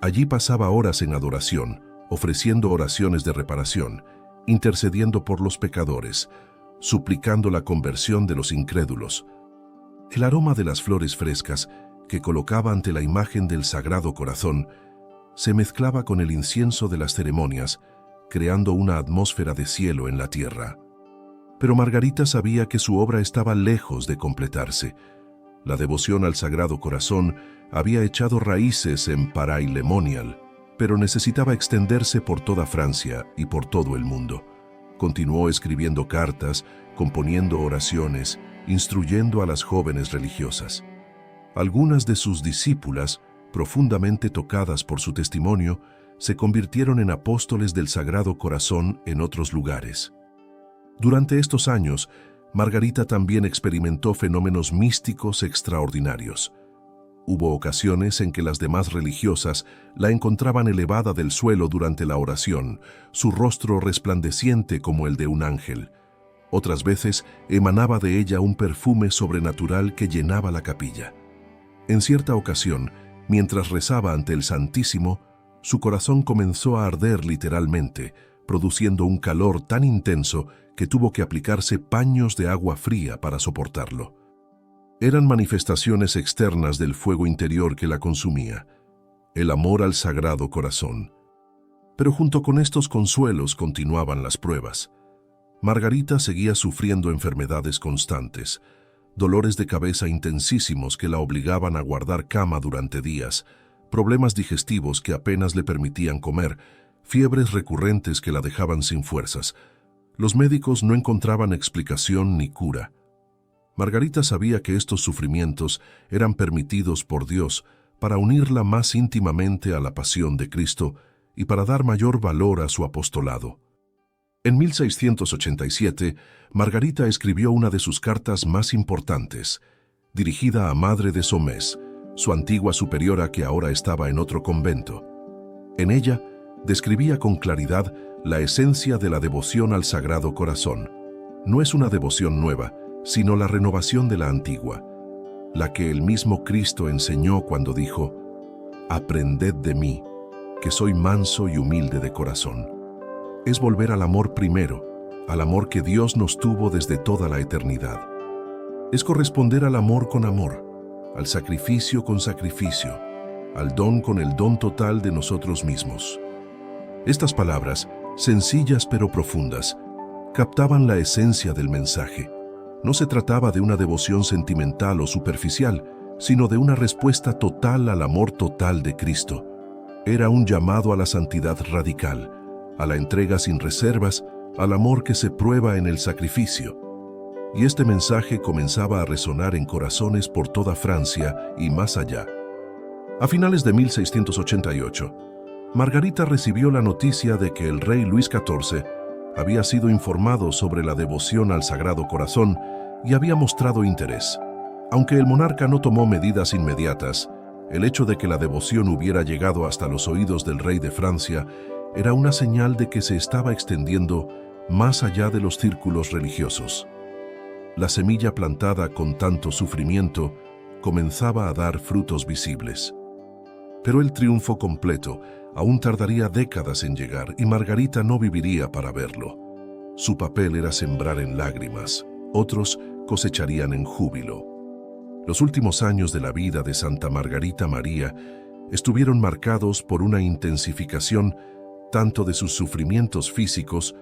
Allí pasaba horas en adoración, ofreciendo oraciones de reparación, intercediendo por los pecadores, suplicando la conversión de los incrédulos. El aroma de las flores frescas que colocaba ante la imagen del Sagrado Corazón se mezclaba con el incienso de las ceremonias, creando una atmósfera de cielo en la tierra. Pero Margarita sabía que su obra estaba lejos de completarse. La devoción al Sagrado Corazón había echado raíces en Paray-le-Monial, pero necesitaba extenderse por toda Francia y por todo el mundo. Continuó escribiendo cartas, componiendo oraciones, instruyendo a las jóvenes religiosas. Algunas de sus discípulas, profundamente tocadas por su testimonio, se convirtieron en apóstoles del Sagrado Corazón en otros lugares. Durante estos años, Margarita también experimentó fenómenos místicos extraordinarios. Hubo ocasiones en que las demás religiosas la encontraban elevada del suelo durante la oración, su rostro resplandeciente como el de un ángel. Otras veces emanaba de ella un perfume sobrenatural que llenaba la capilla. En cierta ocasión, mientras rezaba ante el Santísimo, su corazón comenzó a arder literalmente, produciendo un calor tan intenso que tuvo que aplicarse paños de agua fría para soportarlo. Eran manifestaciones externas del fuego interior que la consumía, el amor al Sagrado Corazón. Pero junto con estos consuelos continuaban las pruebas. Margarita seguía sufriendo enfermedades constantes, dolores de cabeza intensísimos que la obligaban a guardar cama durante días, problemas digestivos que apenas le permitían comer, fiebres recurrentes que la dejaban sin fuerzas. Los médicos no encontraban explicación ni cura. Margarita sabía que estos sufrimientos eran permitidos por Dios para unirla más íntimamente a la pasión de Cristo y para dar mayor valor a su apostolado. En 1687, Margarita escribió una de sus cartas más importantes, dirigida a Madre de Somés, su antigua superiora que ahora estaba en otro convento. En ella, describía con claridad la esencia de la devoción al Sagrado Corazón. No es una devoción nueva, sino la renovación de la antigua, la que el mismo Cristo enseñó cuando dijo: «Aprended de mí, que soy manso y humilde de corazón». Es volver al amor primero, al amor que Dios nos tuvo desde toda la eternidad. Es corresponder al amor con amor, al sacrificio con sacrificio, al don con el don total de nosotros mismos. Estas palabras, sencillas pero profundas, captaban la esencia del mensaje. No se trataba de una devoción sentimental o superficial, sino de una respuesta total al amor total de Cristo. Era un llamado a la santidad radical, a la entrega sin reservas, al amor que se prueba en el sacrificio. Y este mensaje comenzaba a resonar en corazones por toda Francia y más allá. A finales de 1688, Margarita recibió la noticia de que el rey Luis XIV había sido informado sobre la devoción al Sagrado Corazón y había mostrado interés. Aunque el monarca no tomó medidas inmediatas, el hecho de que la devoción hubiera llegado hasta los oídos del rey de Francia era una señal de que se estaba extendiendo más allá de los círculos religiosos. La semilla plantada con tanto sufrimiento comenzaba a dar frutos visibles. Pero el triunfo completo aún tardaría décadas en llegar y Margarita no viviría para verlo. Su papel era sembrar en lágrimas, otros cosecharían en júbilo. Los últimos años de la vida de Santa Margarita María estuvieron marcados por una intensificación tanto de sus sufrimientos físicos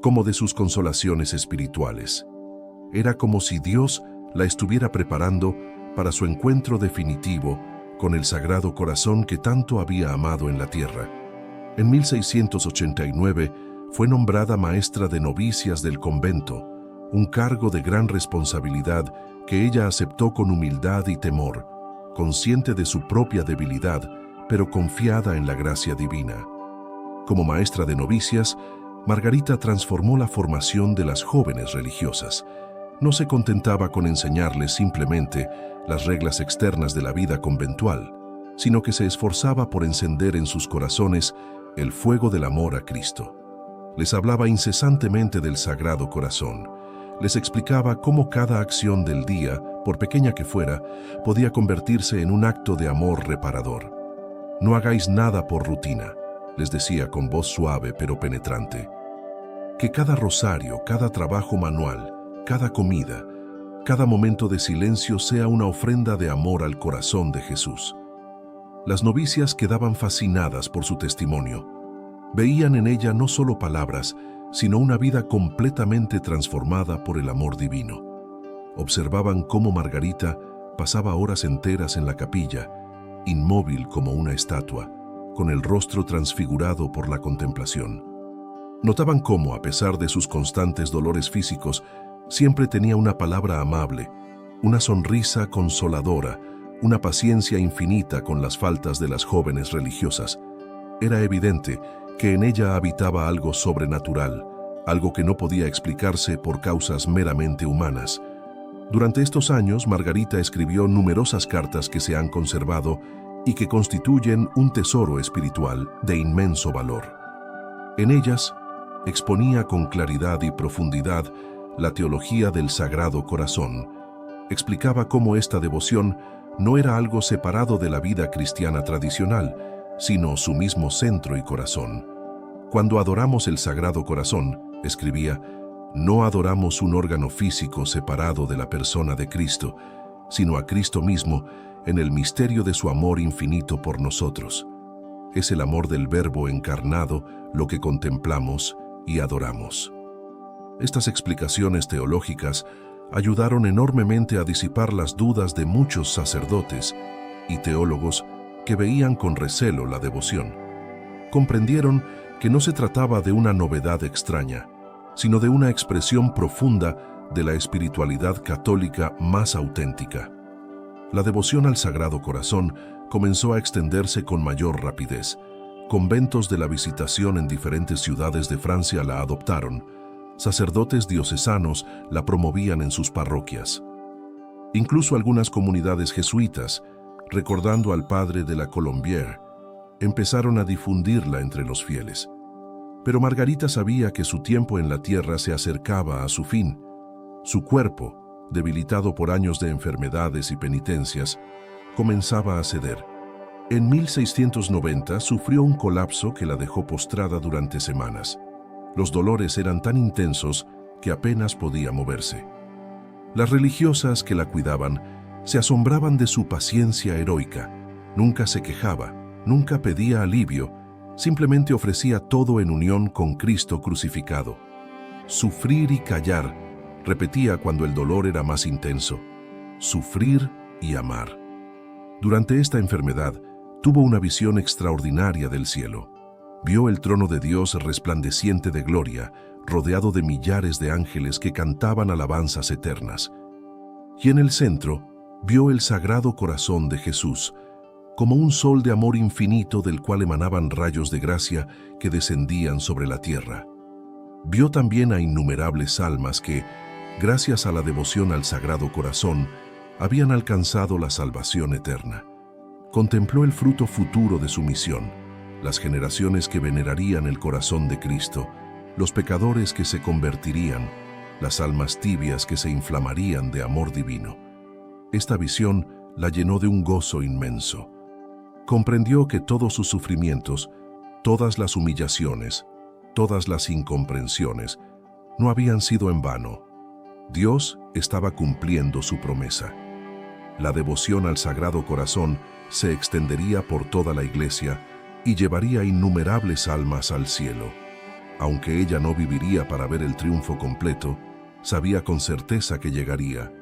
como de sus consolaciones espirituales. Era como si Dios la estuviera preparando para su encuentro definitivo con el Sagrado Corazón que tanto había amado en la tierra. En 1689 fue nombrada maestra de novicias del convento, un cargo de gran responsabilidad que ella aceptó con humildad y temor, consciente de su propia debilidad, pero confiada en la gracia divina. Como maestra de novicias, Margarita transformó la formación de las jóvenes religiosas. No se contentaba con enseñarles simplemente las reglas externas de la vida conventual, sino que se esforzaba por encender en sus corazones el fuego del amor a Cristo. Les hablaba incesantemente del Sagrado Corazón. Les explicaba cómo cada acción del día, por pequeña que fuera, podía convertirse en un acto de amor reparador. «No hagáis nada por rutina», les decía con voz suave pero penetrante. Que cada rosario, cada trabajo manual, cada comida, cada momento de silencio sea una ofrenda de amor al corazón de Jesús. Las novicias quedaban fascinadas por su testimonio. Veían en ella no solo palabras, sino una vida completamente transformada por el amor divino. Observaban cómo Margarita pasaba horas enteras en la capilla, inmóvil como una estatua, con el rostro transfigurado por la contemplación. Notaban cómo, a pesar de sus constantes dolores físicos, siempre tenía una palabra amable, una sonrisa consoladora, una paciencia infinita con las faltas de las jóvenes religiosas. Era evidente que en ella habitaba algo sobrenatural, algo que no podía explicarse por causas meramente humanas. Durante estos años, Margarita escribió numerosas cartas que se han conservado y que constituyen un tesoro espiritual de inmenso valor. En ellas, exponía con claridad y profundidad la teología del Sagrado Corazón. Explicaba cómo esta devoción no era algo separado de la vida cristiana tradicional, sino su mismo centro y corazón. Cuando adoramos el Sagrado Corazón, escribía, no adoramos un órgano físico separado de la persona de Cristo, sino a Cristo mismo en el misterio de su amor infinito por nosotros. Es el amor del Verbo encarnado lo que contemplamos y adoramos. Estas explicaciones teológicas ayudaron enormemente a disipar las dudas de muchos sacerdotes y teólogos que veían con recelo la devoción. Comprendieron que no se trataba de una novedad extraña, sino de una expresión profunda de la espiritualidad católica más auténtica. La devoción al Sagrado Corazón comenzó a extenderse con mayor rapidez. Conventos de la Visitación en diferentes ciudades de Francia la adoptaron. Sacerdotes diocesanos la promovían en sus parroquias. Incluso algunas comunidades jesuitas, recordando al padre de la Colombière, empezaron a difundirla entre los fieles. Pero Margarita sabía que su tiempo en la tierra se acercaba a su fin. Su cuerpo, debilitado por años de enfermedades y penitencias, comenzaba a ceder. En 1690 sufrió un colapso que la dejó postrada durante semanas. Los dolores eran tan intensos que apenas podía moverse. Las religiosas que la cuidaban se asombraban de su paciencia heroica. Nunca se quejaba, nunca pedía alivio, simplemente ofrecía todo en unión con Cristo crucificado. Sufrir y callar, repetía cuando el dolor era más intenso. Sufrir y amar. Durante esta enfermedad, tuvo una visión extraordinaria del cielo. Vio el trono de Dios resplandeciente de gloria, rodeado de millares de ángeles que cantaban alabanzas eternas. Y en el centro, vio el Sagrado Corazón de Jesús, como un sol de amor infinito del cual emanaban rayos de gracia que descendían sobre la tierra. Vio también a innumerables almas que, gracias a la devoción al Sagrado Corazón, habían alcanzado la salvación eterna. Contempló el fruto futuro de su misión, las generaciones que venerarían el corazón de Cristo, los pecadores que se convertirían, las almas tibias que se inflamarían de amor divino. Esta visión la llenó de un gozo inmenso. Comprendió que todos sus sufrimientos, todas las humillaciones, todas las incomprensiones, no habían sido en vano. Dios estaba cumpliendo su promesa. La devoción al Sagrado Corazón se extendería por toda la Iglesia y llevaría innumerables almas al cielo. Aunque ella no viviría para ver el triunfo completo, sabía con certeza que llegaría,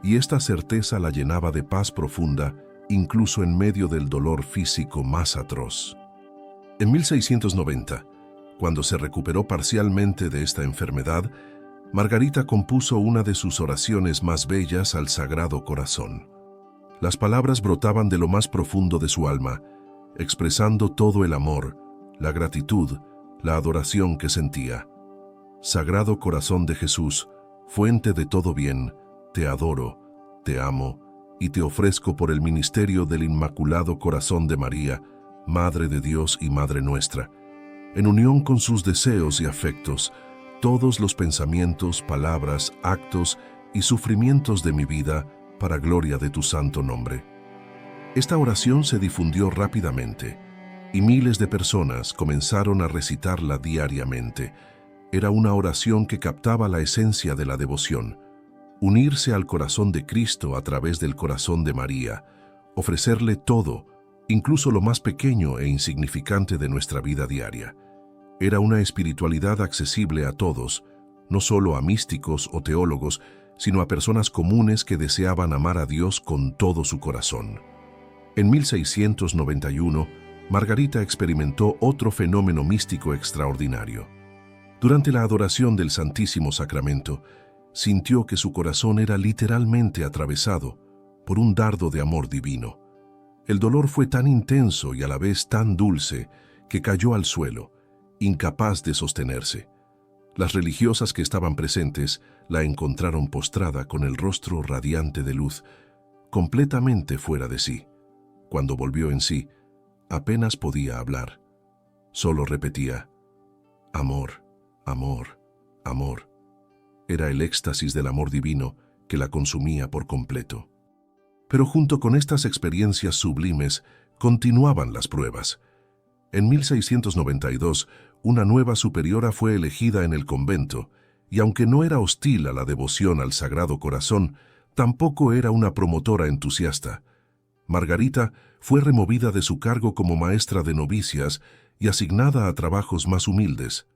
y esta certeza la llenaba de paz profunda, incluso en medio del dolor físico más atroz. En 1690, cuando se recuperó parcialmente de esta enfermedad, Margarita compuso una de sus oraciones más bellas al Sagrado Corazón. Las palabras brotaban de lo más profundo de su alma, expresando todo el amor, la gratitud, la adoración que sentía. Sagrado Corazón de Jesús, fuente de todo bien, te adoro, te amo y te ofrezco por el ministerio del Inmaculado Corazón de María, Madre de Dios y Madre nuestra, en unión con sus deseos y afectos, todos los pensamientos, palabras, actos y sufrimientos de mi vida, para gloria de tu santo nombre. Esta oración se difundió rápidamente, y miles de personas comenzaron a recitarla diariamente. Era una oración que captaba la esencia de la devoción: unirse al corazón de Cristo a través del corazón de María, ofrecerle todo, incluso lo más pequeño e insignificante de nuestra vida diaria. Era una espiritualidad accesible a todos, no solo a místicos o teólogos, sino a personas comunes que deseaban amar a Dios con todo su corazón. En 1691, Margarita experimentó otro fenómeno místico extraordinario. Durante la adoración del Santísimo Sacramento, sintió que su corazón era literalmente atravesado por un dardo de amor divino. El dolor fue tan intenso y a la vez tan dulce que cayó al suelo, incapaz de sostenerse. Las religiosas que estaban presentes la encontraron postrada con el rostro radiante de luz, completamente fuera de sí. Cuando volvió en sí, apenas podía hablar. Solo repetía: amor, amor, amor. Era el éxtasis del amor divino que la consumía por completo. Pero junto con estas experiencias sublimes, continuaban las pruebas. En 1692, una nueva superiora fue elegida en el convento, y aunque no era hostil a la devoción al Sagrado Corazón, tampoco era una promotora entusiasta. Margarita fue removida de su cargo como maestra de novicias y asignada a trabajos más humildes: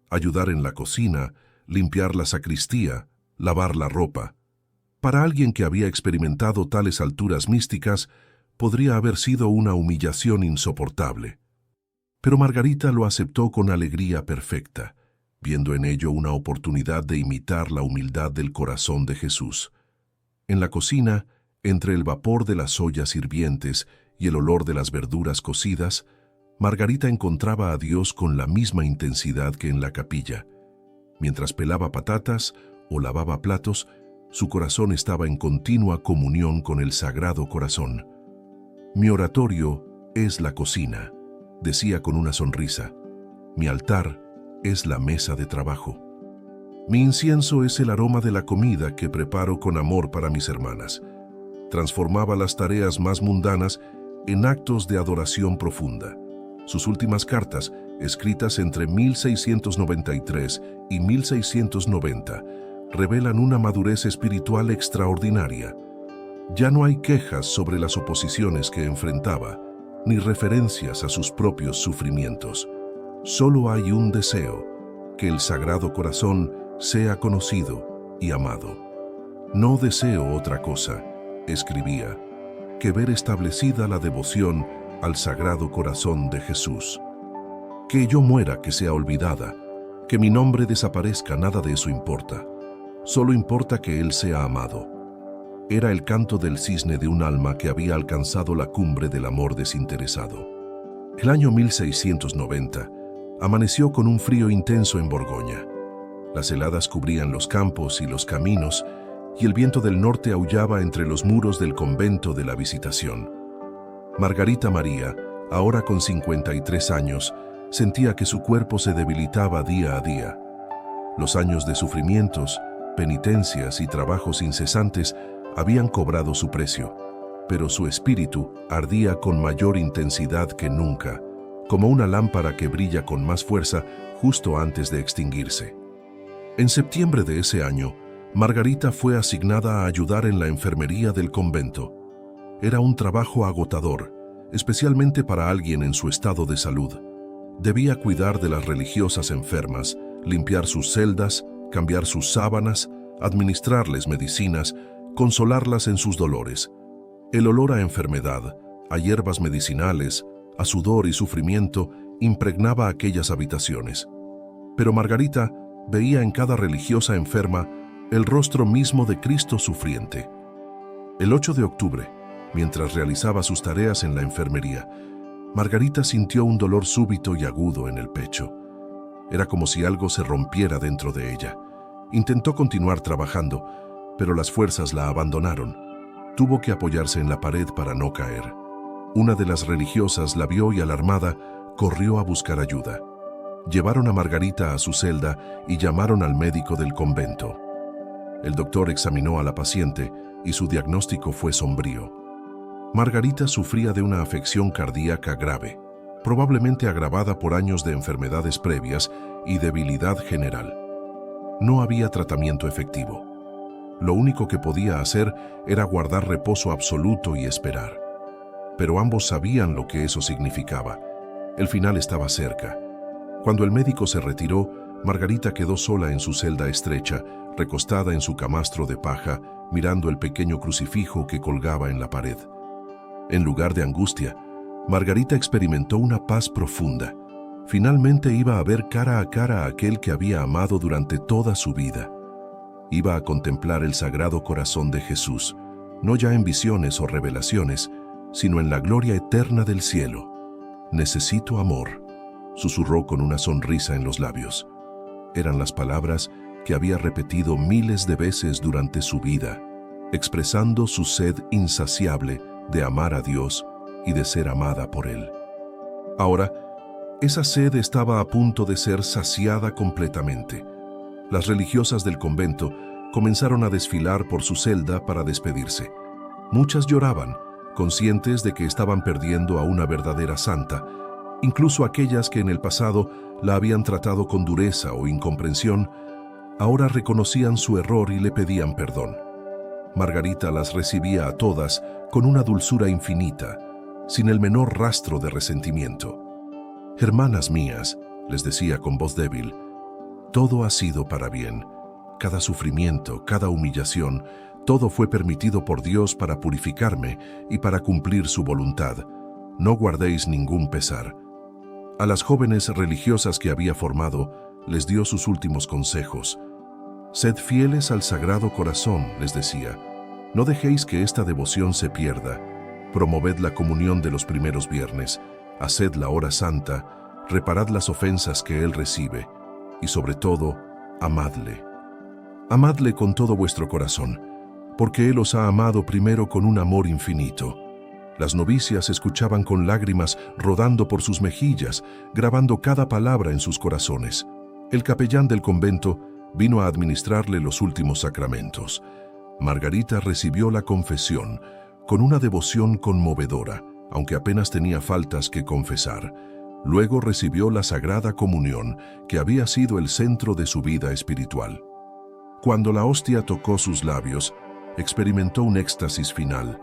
ayudar en la cocina, limpiar la sacristía, lavar la ropa. Para alguien que había experimentado tales alturas místicas, podría haber sido una humillación insoportable. Pero Margarita lo aceptó con alegría perfecta, viendo en ello una oportunidad de imitar la humildad del corazón de Jesús. En la cocina, entre el vapor de las ollas hirvientes y el olor de las verduras cocidas, Margarita encontraba a Dios con la misma intensidad que en la capilla. Mientras pelaba patatas o lavaba platos, su corazón estaba en continua comunión con el Sagrado Corazón. Mi oratorio es la cocina, decía con una sonrisa. Mi altar es la mesa de trabajo. Mi incienso es el aroma de la comida que preparo con amor para mis hermanas. Transformaba las tareas más mundanas en actos de adoración profunda. Sus últimas cartas, escritas entre 1693 y 1690, revelan una madurez espiritual extraordinaria. Ya no hay quejas sobre las oposiciones que enfrentaba, ni referencias a sus propios sufrimientos. Solo hay un deseo: que el Sagrado Corazón sea conocido y amado. No deseo otra cosa, escribía, que ver establecida la devoción al Sagrado Corazón de Jesús. Que yo muera, que sea olvidada, que mi nombre desaparezca, nada de eso importa. Solo importa que Él sea amado. Era el canto del cisne de un alma que había alcanzado la cumbre del amor desinteresado. El año 1690 amaneció con un frío intenso en Borgoña. Las heladas cubrían los campos y los caminos, y el viento del norte aullaba entre los muros del convento de la Visitación. Margarita María, ahora con 53 años, sentía que su cuerpo se debilitaba día a día. Los años de sufrimientos, penitencias y trabajos incesantes habían cobrado su precio, pero su espíritu ardía con mayor intensidad que nunca, como una lámpara que brilla con más fuerza justo antes de extinguirse. En septiembre de ese año, Margarita fue asignada a ayudar en la enfermería del convento. Era un trabajo agotador, especialmente para alguien en su estado de salud. Debía cuidar de las religiosas enfermas, limpiar sus celdas, cambiar sus sábanas, administrarles medicinas, consolarlas en sus dolores. El olor a enfermedad, a hierbas medicinales, a sudor y sufrimiento impregnaba aquellas habitaciones. Pero Margarita veía en cada religiosa enferma el rostro mismo de Cristo sufriente. El 8 de octubre, mientras realizaba sus tareas en la enfermería, Margarita sintió un dolor súbito y agudo en el pecho. Era como si algo se rompiera dentro de ella. Intentó continuar trabajando, pero las fuerzas la abandonaron. Tuvo que apoyarse en la pared para no caer. Una de las religiosas la vio y, alarmada, corrió a buscar ayuda. Llevaron a Margarita a su celda y llamaron al médico del convento. El doctor examinó a la paciente y su diagnóstico fue sombrío. Margarita sufría de una afección cardíaca grave, probablemente agravada por años de enfermedades previas y debilidad general. No había tratamiento efectivo. Lo único que podía hacer era guardar reposo absoluto y esperar. Pero ambos sabían lo que eso significaba. El final estaba cerca. Cuando el médico se retiró, Margarita quedó sola en su celda estrecha, recostada en su camastro de paja, mirando el pequeño crucifijo que colgaba en la pared. En lugar de angustia, Margarita experimentó una paz profunda. Finalmente iba a ver cara a cara a aquel que había amado durante toda su vida. Iba a contemplar el Sagrado Corazón de Jesús, no ya en visiones o revelaciones, sino en la gloria eterna del cielo. «Necesito amor», susurró con una sonrisa en los labios. Eran las palabras que había repetido miles de veces durante su vida, expresando su sed insaciable de amar a Dios y de ser amada por Él. Ahora, esa sed estaba a punto de ser saciada completamente. Las religiosas del convento comenzaron a desfilar por su celda para despedirse. Muchas lloraban, conscientes de que estaban perdiendo a una verdadera santa, incluso aquellas que en el pasado la habían tratado con dureza o incomprensión, ahora reconocían su error y le pedían perdón. Margarita las recibía a todas con una dulzura infinita, sin el menor rastro de resentimiento. «Hermanas mías», les decía con voz débil, «todo ha sido para bien. Cada sufrimiento, cada humillación, todo fue permitido por Dios para purificarme y para cumplir su voluntad. No guardéis ningún pesar». A las jóvenes religiosas que había formado, les dio sus últimos consejos. «Sed fieles al Sagrado Corazón», les decía. «No dejéis que esta devoción se pierda. Promoved la comunión de los primeros viernes, haced la hora santa, reparad las ofensas que Él recibe, y sobre todo, amadle. Amadle con todo vuestro corazón, porque Él os ha amado primero con un amor infinito». Las novicias escuchaban con lágrimas rodando por sus mejillas, grabando cada palabra en sus corazones. El capellán del convento vino a administrarle los últimos sacramentos. Margarita recibió la confesión con una devoción conmovedora, aunque apenas tenía faltas que confesar. Luego recibió la Sagrada Comunión, que había sido el centro de su vida espiritual. Cuando la hostia tocó sus labios, experimentó un éxtasis final.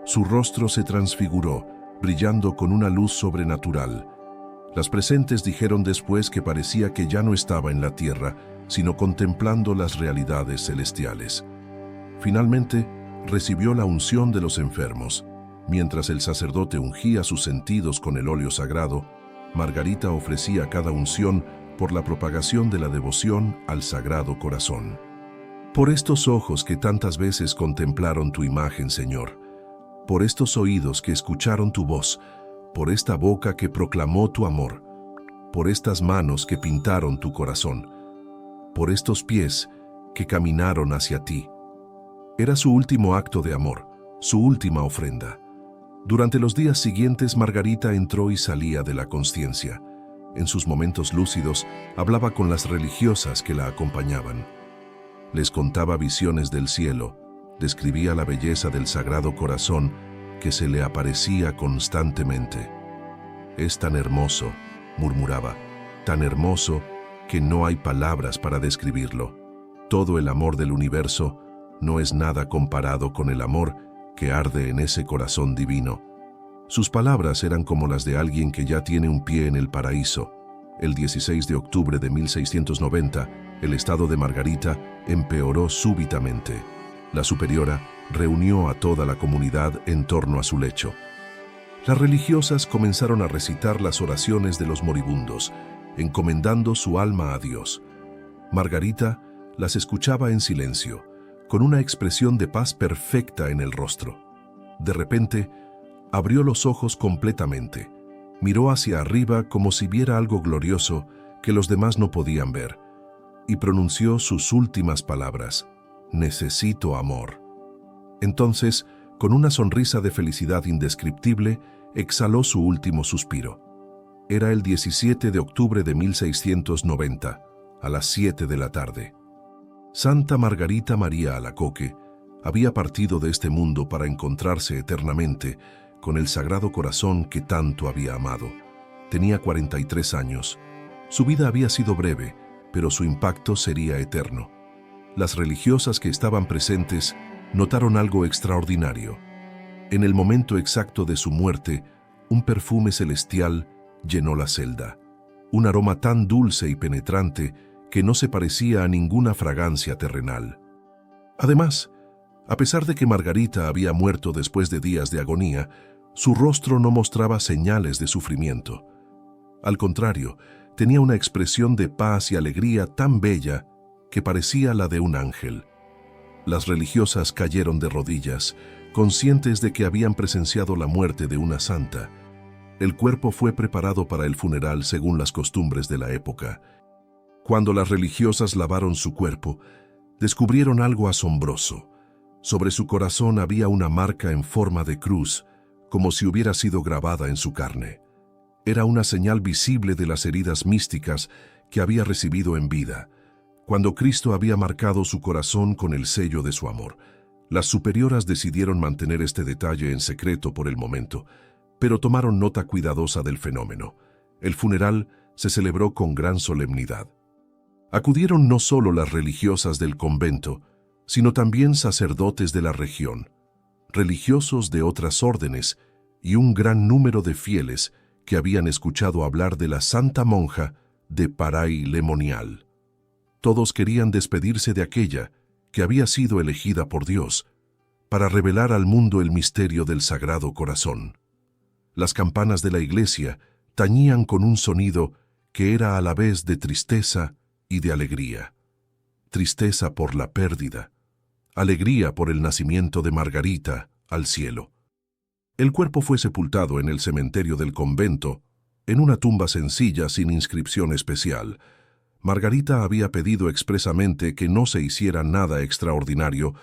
Su rostro se transfiguró, brillando con una luz sobrenatural. Las presentes dijeron después que parecía que ya no estaba en la tierra, sino contemplando las realidades celestiales. Finalmente, recibió la unción de los enfermos. Mientras el sacerdote ungía sus sentidos con el óleo sagrado, Margarita ofrecía cada unción por la propagación de la devoción al Sagrado Corazón. Por estos ojos que tantas veces contemplaron tu imagen, Señor, por estos oídos que escucharon tu voz, por esta boca que proclamó tu amor, por estas manos que pintaron tu corazón, por estos pies que caminaron hacia ti. Era su último acto de amor, su última ofrenda. Durante los días siguientes, Margarita entró y salía de la consciencia. En sus momentos lúcidos, hablaba con las religiosas que la acompañaban. Les contaba visiones del cielo, describía la belleza del Sagrado Corazón que se le aparecía constantemente. «Es tan hermoso», murmuraba, «tan hermoso que no hay palabras para describirlo. Todo el amor del universo no es nada comparado con el amor que arde en ese corazón divino». Sus palabras eran como las de alguien que ya tiene un pie en el paraíso. El 16 de octubre de 1690, el estado de Margarita empeoró súbitamente. La superiora reunió a toda la comunidad en torno a su lecho. Las religiosas comenzaron a recitar las oraciones de los moribundos, encomendando su alma a Dios. Margarita las escuchaba en silencio, con una expresión de paz perfecta en el rostro. De repente, abrió los ojos completamente, miró hacia arriba como si viera algo glorioso que los demás no podían ver, y pronunció sus últimas palabras: «Necesito amor». Entonces, con una sonrisa de felicidad indescriptible, exhaló su último suspiro. Era el 17 de octubre de 1690, a las 7 de la tarde. Santa Margarita María Alacoque había partido de este mundo para encontrarse eternamente con el Sagrado Corazón que tanto había amado. Tenía 43 años. Su vida había sido breve, pero su impacto sería eterno. Las religiosas que estaban presentes notaron algo extraordinario. En el momento exacto de su muerte, un perfume celestial llenó la celda. Un aroma tan dulce y penetrante que no se parecía a ninguna fragancia terrenal. Además, a pesar de que Margarita había muerto después de días de agonía, su rostro no mostraba señales de sufrimiento. Al contrario, tenía una expresión de paz y alegría tan bella que parecía la de un ángel. Las religiosas cayeron de rodillas, conscientes de que habían presenciado la muerte de una santa. El cuerpo fue preparado para el funeral según las costumbres de la época. Cuando las religiosas lavaron su cuerpo, descubrieron algo asombroso. Sobre su corazón había una marca en forma de cruz, como si hubiera sido grabada en su carne. Era una señal visible de las heridas místicas que había recibido en vida, cuando Cristo había marcado su corazón con el sello de su amor. Las superioras decidieron mantener este detalle en secreto por el momento, pero tomaron nota cuidadosa del fenómeno. El funeral se celebró con gran solemnidad. Acudieron no solo las religiosas del convento, sino también sacerdotes de la región, religiosos de otras órdenes y un gran número de fieles que habían escuchado hablar de la santa monja de Paray-le-Monial. Todos querían despedirse de aquella que había sido elegida por Dios para revelar al mundo el misterio del Sagrado Corazón. Las campanas de la iglesia tañían con un sonido que era a la vez de tristeza y de alegría. Tristeza por la pérdida, alegría por el nacimiento de Margarita al cielo. El cuerpo fue sepultado en el cementerio del convento, en una tumba sencilla sin inscripción especial. Margarita había pedido expresamente que no se hiciera nada extraordinario,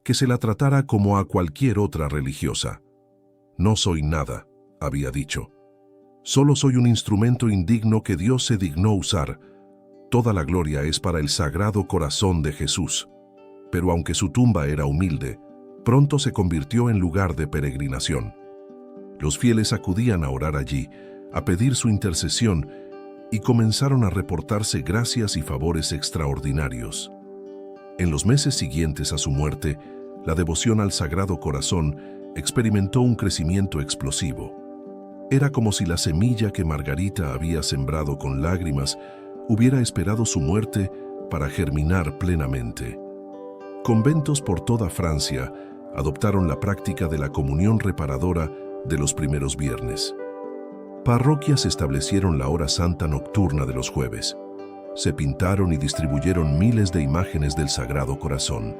que se la tratara como a cualquier otra religiosa. «No soy nada», había dicho. «Solo soy un instrumento indigno que Dios se dignó usar Toda la gloria es para el Sagrado Corazón de Jesús. Pero aunque su tumba era humilde, pronto se convirtió en lugar de peregrinación. Los fieles acudían a orar allí, a pedir su intercesión, y comenzaron a reportarse gracias y favores extraordinarios. En los meses siguientes a su muerte, la devoción al Sagrado Corazón experimentó un crecimiento explosivo. Era como si la semilla que Margarita había sembrado con lágrimas hubiera esperado su muerte para germinar plenamente. Conventos por toda Francia adoptaron la práctica de la comunión reparadora de los primeros viernes. Parroquias establecieron la hora santa nocturna de los jueves. Se pintaron y distribuyeron miles de imágenes del Sagrado Corazón.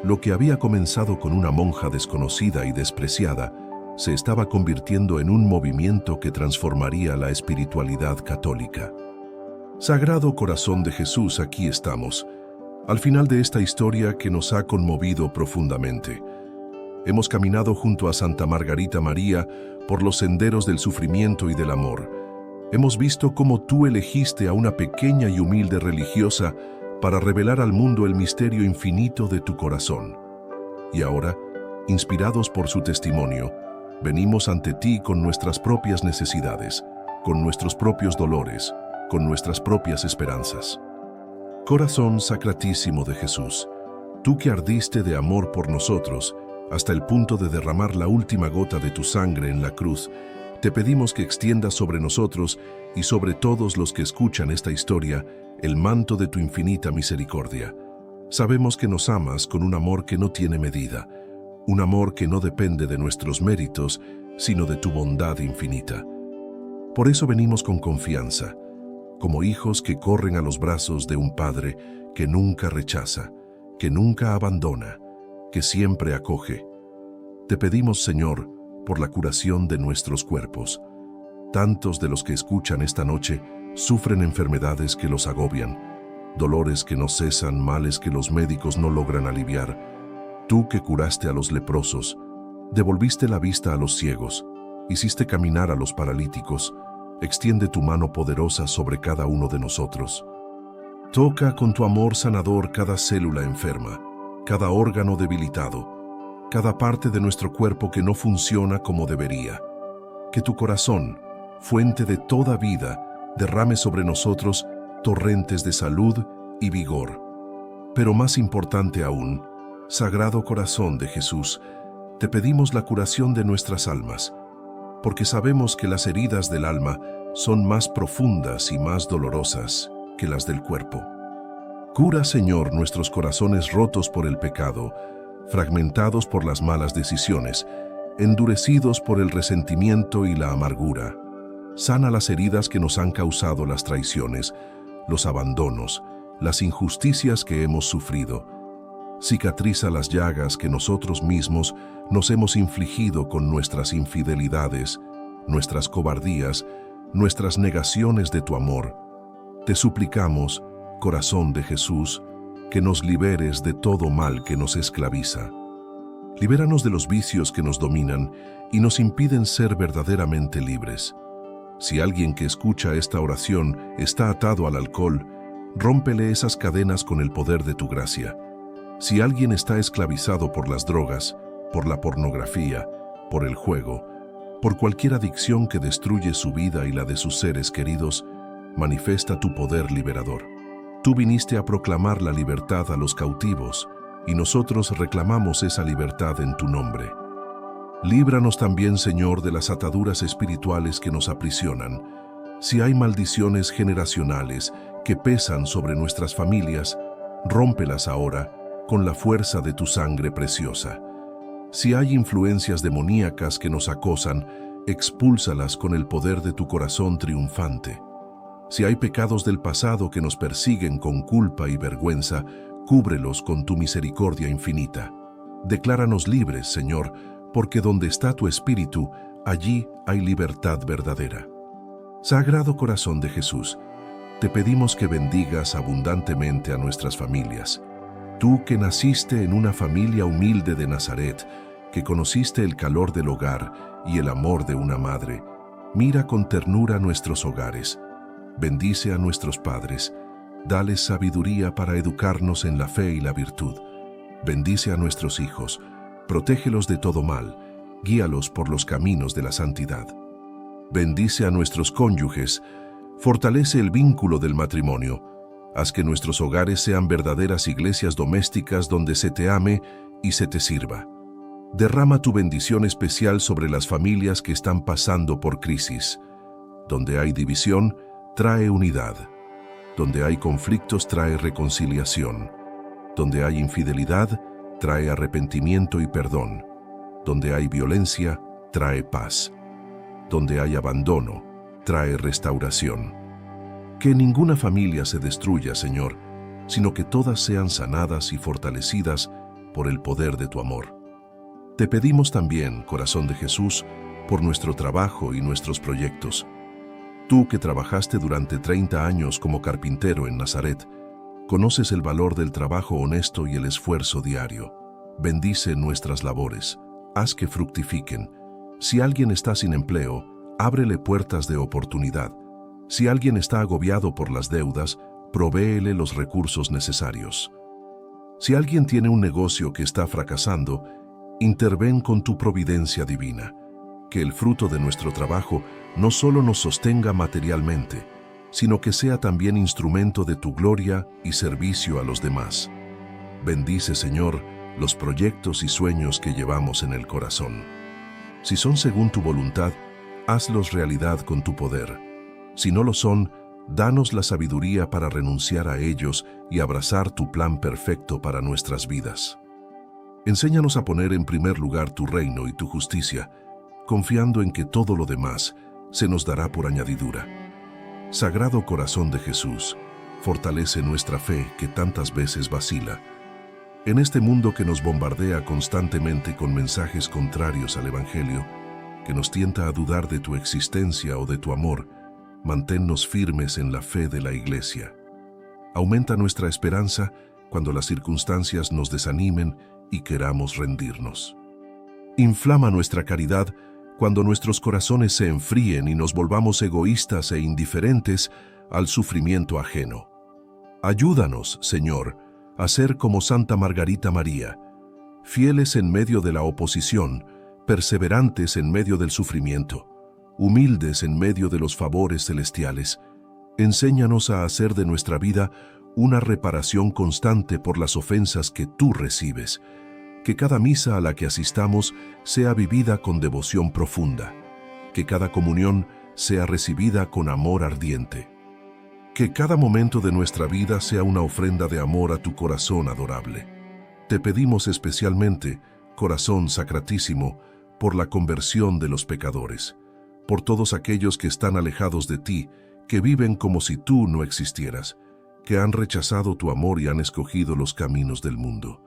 Lo que había comenzado con una monja desconocida y despreciada se estaba convirtiendo en un movimiento que transformaría la espiritualidad católica. Sagrado Corazón de Jesús, aquí estamos, al final de esta historia que nos ha conmovido profundamente. Hemos caminado junto a Santa Margarita María por los senderos del sufrimiento y del amor. Hemos visto cómo tú elegiste a una pequeña y humilde religiosa para revelar al mundo el misterio infinito de tu corazón. Y ahora, inspirados por su testimonio, venimos ante ti con nuestras propias necesidades, con nuestros propios dolores, con nuestras propias esperanzas. Corazón Sacratísimo de Jesús, tú que ardiste de amor por nosotros hasta el punto de derramar la última gota de tu sangre en la cruz, te pedimos que extiendas sobre nosotros y sobre todos los que escuchan esta historia el manto de tu infinita misericordia. Sabemos que nos amas con un amor que no tiene medida, un amor que no depende de nuestros méritos, sino de tu bondad infinita. Por eso venimos con confianza, como hijos que corren a los brazos de un Padre que nunca rechaza, que nunca abandona, que siempre acoge. Te pedimos, Señor, por la curación de nuestros cuerpos. Tantos de los que escuchan esta noche sufren enfermedades que los agobian, dolores que no cesan, males que los médicos no logran aliviar. Tú que curaste a los leprosos, devolviste la vista a los ciegos, hiciste caminar a los paralíticos, extiende tu mano poderosa sobre cada uno de nosotros. Toca con tu amor sanador cada célula enferma, cada órgano debilitado, cada parte de nuestro cuerpo que no funciona como debería. Que tu corazón, fuente de toda vida, derrame sobre nosotros torrentes de salud y vigor. Pero más importante aún, Sagrado Corazón de Jesús, te pedimos la curación de nuestras almas, porque sabemos que las heridas del alma son más profundas y más dolorosas que las del cuerpo. Cura, Señor, nuestros corazones rotos por el pecado, fragmentados por las malas decisiones, endurecidos por el resentimiento y la amargura. Sana las heridas que nos han causado las traiciones, los abandonos, las injusticias que hemos sufrido. Cicatriza las llagas que nosotros mismos nos hemos infligido con nuestras infidelidades, nuestras cobardías, nuestras negaciones de tu amor. Te suplicamos, Corazón de Jesús, que nos liberes de todo mal que nos esclaviza. Libéranos de los vicios que nos dominan y nos impiden ser verdaderamente libres. Si alguien que escucha esta oración está atado al alcohol, rómpele esas cadenas con el poder de tu gracia. Si alguien está esclavizado por las drogas, por la pornografía, por el juego, por cualquier adicción que destruye su vida y la de sus seres queridos, manifiesta tu poder liberador. Tú viniste a proclamar la libertad a los cautivos, y nosotros reclamamos esa libertad en tu nombre. Líbranos también, Señor, de las ataduras espirituales que nos aprisionan. Si hay maldiciones generacionales que pesan sobre nuestras familias, rómpelas ahora con la fuerza de tu sangre preciosa. Si hay influencias demoníacas que nos acosan, expúlsalas con el poder de tu corazón triunfante. Si hay pecados del pasado que nos persiguen con culpa y vergüenza, cúbrelos con tu misericordia infinita. Decláranos libres, Señor, porque donde está tu Espíritu, allí hay libertad verdadera. Sagrado Corazón de Jesús, te pedimos que bendigas abundantemente a nuestras familias. Tú que naciste en una familia humilde de Nazaret, que conociste el calor del hogar y el amor de una madre, mira con ternura nuestros hogares. Bendice a nuestros padres, Dales sabiduría para educarnos en la fe y la virtud. Bendice a nuestros hijos, protégelos de todo mal, guíalos por los caminos de la santidad. Bendice a nuestros cónyuges, fortalece el vínculo del matrimonio. Haz que nuestros hogares sean verdaderas iglesias domésticas donde se te ame y se te sirva. Derrama tu bendición especial sobre las familias que están pasando por crisis. Donde hay división, trae unidad. Donde hay conflictos, trae reconciliación. Donde hay infidelidad, trae arrepentimiento y perdón. Donde hay violencia, trae paz. Donde hay abandono, trae restauración. Que ninguna familia se destruya, Señor, sino que todas sean sanadas y fortalecidas por el poder de tu amor. Te pedimos también, corazón de Jesús, por nuestro trabajo y nuestros proyectos. Tú que trabajaste durante 30 años como carpintero en Nazaret, conoces el valor del trabajo honesto y el esfuerzo diario. Bendice nuestras labores, haz que fructifiquen. Si alguien está sin empleo, ábrele puertas de oportunidad. Si alguien está agobiado por las deudas, provéele los recursos necesarios. Si alguien tiene un negocio que está fracasando, interven con tu providencia divina. Que el fruto de nuestro trabajo no solo nos sostenga materialmente, sino que sea también instrumento de tu gloria y servicio a los demás. Bendice, Señor, los proyectos y sueños que llevamos en el corazón. Si son según tu voluntad, hazlos realidad con tu poder. Si no lo son, danos la sabiduría para renunciar a ellos y abrazar tu plan perfecto para nuestras vidas. Enséñanos a poner en primer lugar tu reino y tu justicia, confiando en que todo lo demás se nos dará por añadidura. Sagrado Corazón de Jesús, fortalece nuestra fe que tantas veces vacila. En este mundo que nos bombardea constantemente con mensajes contrarios al Evangelio, que nos tienta a dudar de tu existencia o de tu amor, manténnos firmes en la fe de la Iglesia. Aumenta nuestra esperanza cuando las circunstancias nos desanimen y queramos rendirnos. Inflama nuestra caridad cuando nuestros corazones se enfríen y nos volvamos egoístas e indiferentes al sufrimiento ajeno. Ayúdanos, Señor, a ser como Santa Margarita María, fieles en medio de la oposición, perseverantes en medio del sufrimiento, humildes en medio de los favores celestiales. Enséñanos a hacer de nuestra vida una reparación constante por las ofensas que tú recibes. Que cada misa a la que asistamos sea vivida con devoción profunda. Que cada comunión sea recibida con amor ardiente. Que cada momento de nuestra vida sea una ofrenda de amor a tu corazón adorable. Te pedimos especialmente, corazón sacratísimo, por la conversión de los pecadores, por todos aquellos que están alejados de ti, que viven como si tú no existieras, que han rechazado tu amor y han escogido los caminos del mundo.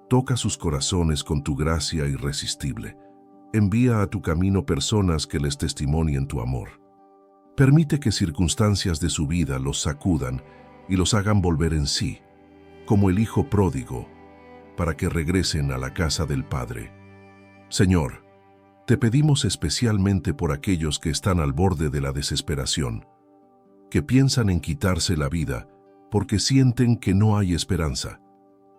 Toca sus corazones con tu gracia irresistible. Envía a tu camino personas que les testimonien tu amor. Permite que circunstancias de su vida los sacudan y los hagan volver en sí, como el hijo pródigo, para que regresen a la casa del Padre. Señor, te pedimos especialmente por aquellos que están al borde de la desesperación, que piensan en quitarse la vida porque sienten que no hay esperanza.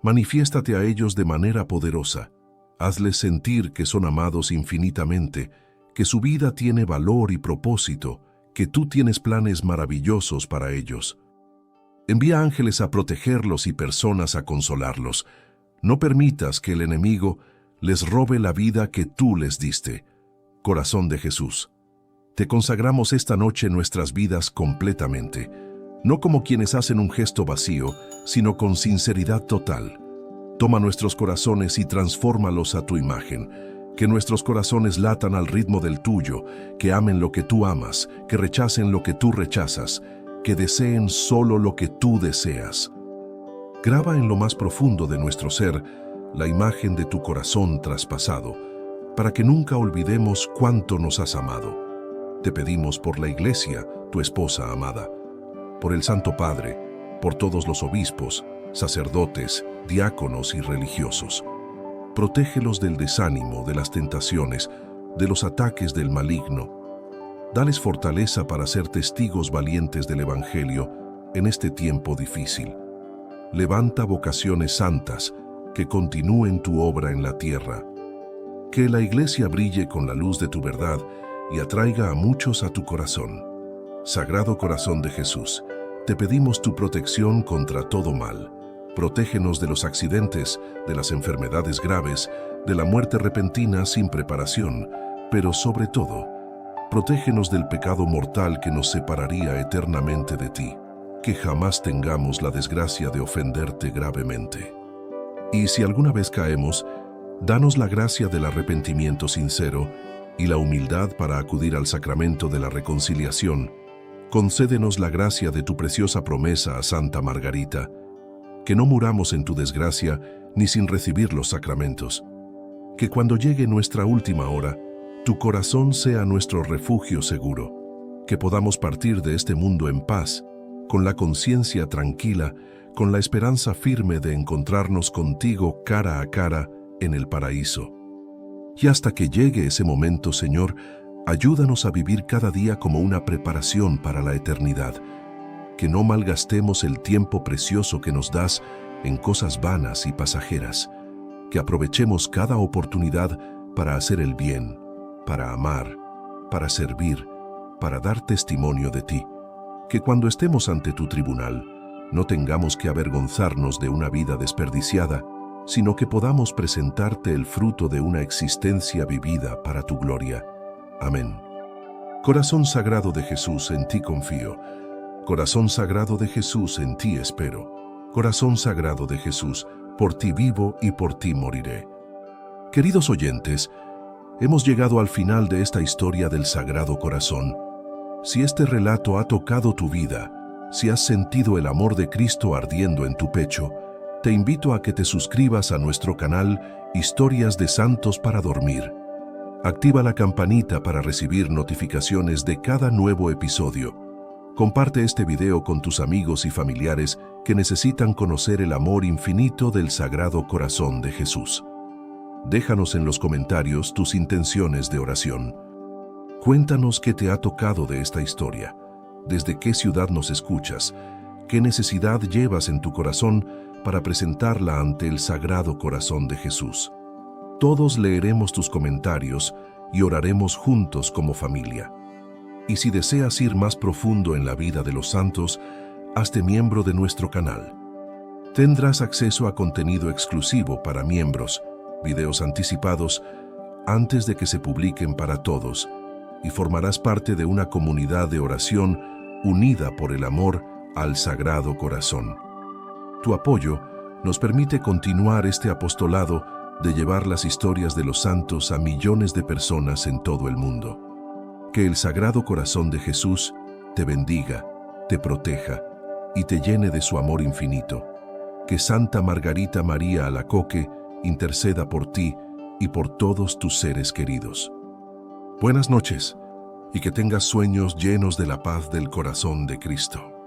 Manifiéstate a ellos de manera poderosa. Hazles sentir que son amados infinitamente, que su vida tiene valor y propósito, que tú tienes planes maravillosos para ellos. Envía ángeles a protegerlos y personas a consolarlos. No permitas que el enemigo les robe la vida que tú les diste. Corazón de Jesús, te consagramos esta noche nuestras vidas completamente, no como quienes hacen un gesto vacío, sino con sinceridad total. Toma nuestros corazones y transfórmalos a tu imagen. Que nuestros corazones latan al ritmo del tuyo, que amen lo que tú amas, que rechacen lo que tú rechazas, que deseen solo lo que tú deseas. Graba en lo más profundo de nuestro ser la imagen de tu corazón traspasado, para que nunca olvidemos cuánto nos has amado. Te pedimos por la Iglesia, tu esposa amada, por el Santo Padre, por todos los obispos, sacerdotes, diáconos y religiosos. Protégelos del desánimo, de las tentaciones, de los ataques del maligno. Dales fortaleza para ser testigos valientes del Evangelio, en este tiempo difícil. Levanta vocaciones santas que continúen tu obra en la tierra. Que la Iglesia brille con la luz de tu verdad y atraiga a muchos a tu corazón. Sagrado Corazón de Jesús, te pedimos tu protección contra todo mal. Protégenos de los accidentes, de las enfermedades graves, de la muerte repentina sin preparación, pero sobre todo, protégenos del pecado mortal que nos separaría eternamente de ti. Que jamás tengamos la desgracia de ofenderte gravemente. Y si alguna vez caemos, danos la gracia del arrepentimiento sincero y la humildad para acudir al sacramento de la reconciliación. Concédenos la gracia de tu preciosa promesa a Santa Margarita, que no muramos en tu desgracia ni sin recibir los sacramentos. Que cuando llegue nuestra última hora, tu corazón sea nuestro refugio seguro. Que podamos partir de este mundo en paz, con la conciencia tranquila, con la esperanza firme de encontrarnos contigo cara a cara en el paraíso. Y hasta que llegue ese momento, Señor, ayúdanos a vivir cada día como una preparación para la eternidad. Que no malgastemos el tiempo precioso que nos das en cosas vanas y pasajeras. Que aprovechemos cada oportunidad para hacer el bien, para amar, para servir, para dar testimonio de ti. Que cuando estemos ante tu tribunal, no tengamos que avergonzarnos de una vida desperdiciada, sino que podamos presentarte el fruto de una existencia vivida para tu gloria. Amén. Corazón Sagrado de Jesús, en ti confío. Corazón Sagrado de Jesús, en ti espero. Corazón Sagrado de Jesús, por ti vivo y por ti moriré. Queridos oyentes, hemos llegado al final de esta historia del Sagrado Corazón. Si este relato ha tocado tu vida, si has sentido el amor de Cristo ardiendo en tu pecho, te invito a que te suscribas a nuestro canal Historias de Santos para Dormir. Activa la campanita para recibir notificaciones de cada nuevo episodio. Comparte este video con tus amigos y familiares que necesitan conocer el amor infinito del Sagrado Corazón de Jesús. Déjanos en los comentarios tus intenciones de oración. Cuéntanos qué te ha tocado de esta historia, desde qué ciudad nos escuchas, qué necesidad llevas en tu corazón para presentarla ante el Sagrado Corazón de Jesús. Todos leeremos tus comentarios y oraremos juntos como familia. Y si deseas ir más profundo en la vida de los santos, hazte miembro de nuestro canal. Tendrás acceso a contenido exclusivo para miembros, videos anticipados antes de que se publiquen para todos, y formarás parte de una comunidad de oración unida por el amor al Sagrado Corazón. Tu apoyo nos permite continuar este apostolado de llevar las historias de los santos a millones de personas en todo el mundo. Que el Sagrado Corazón de Jesús te bendiga, te proteja y te llene de su amor infinito. Que Santa Margarita María Alacoque interceda por ti y por todos tus seres queridos. Buenas noches y que tengas sueños llenos de la paz del corazón de Cristo.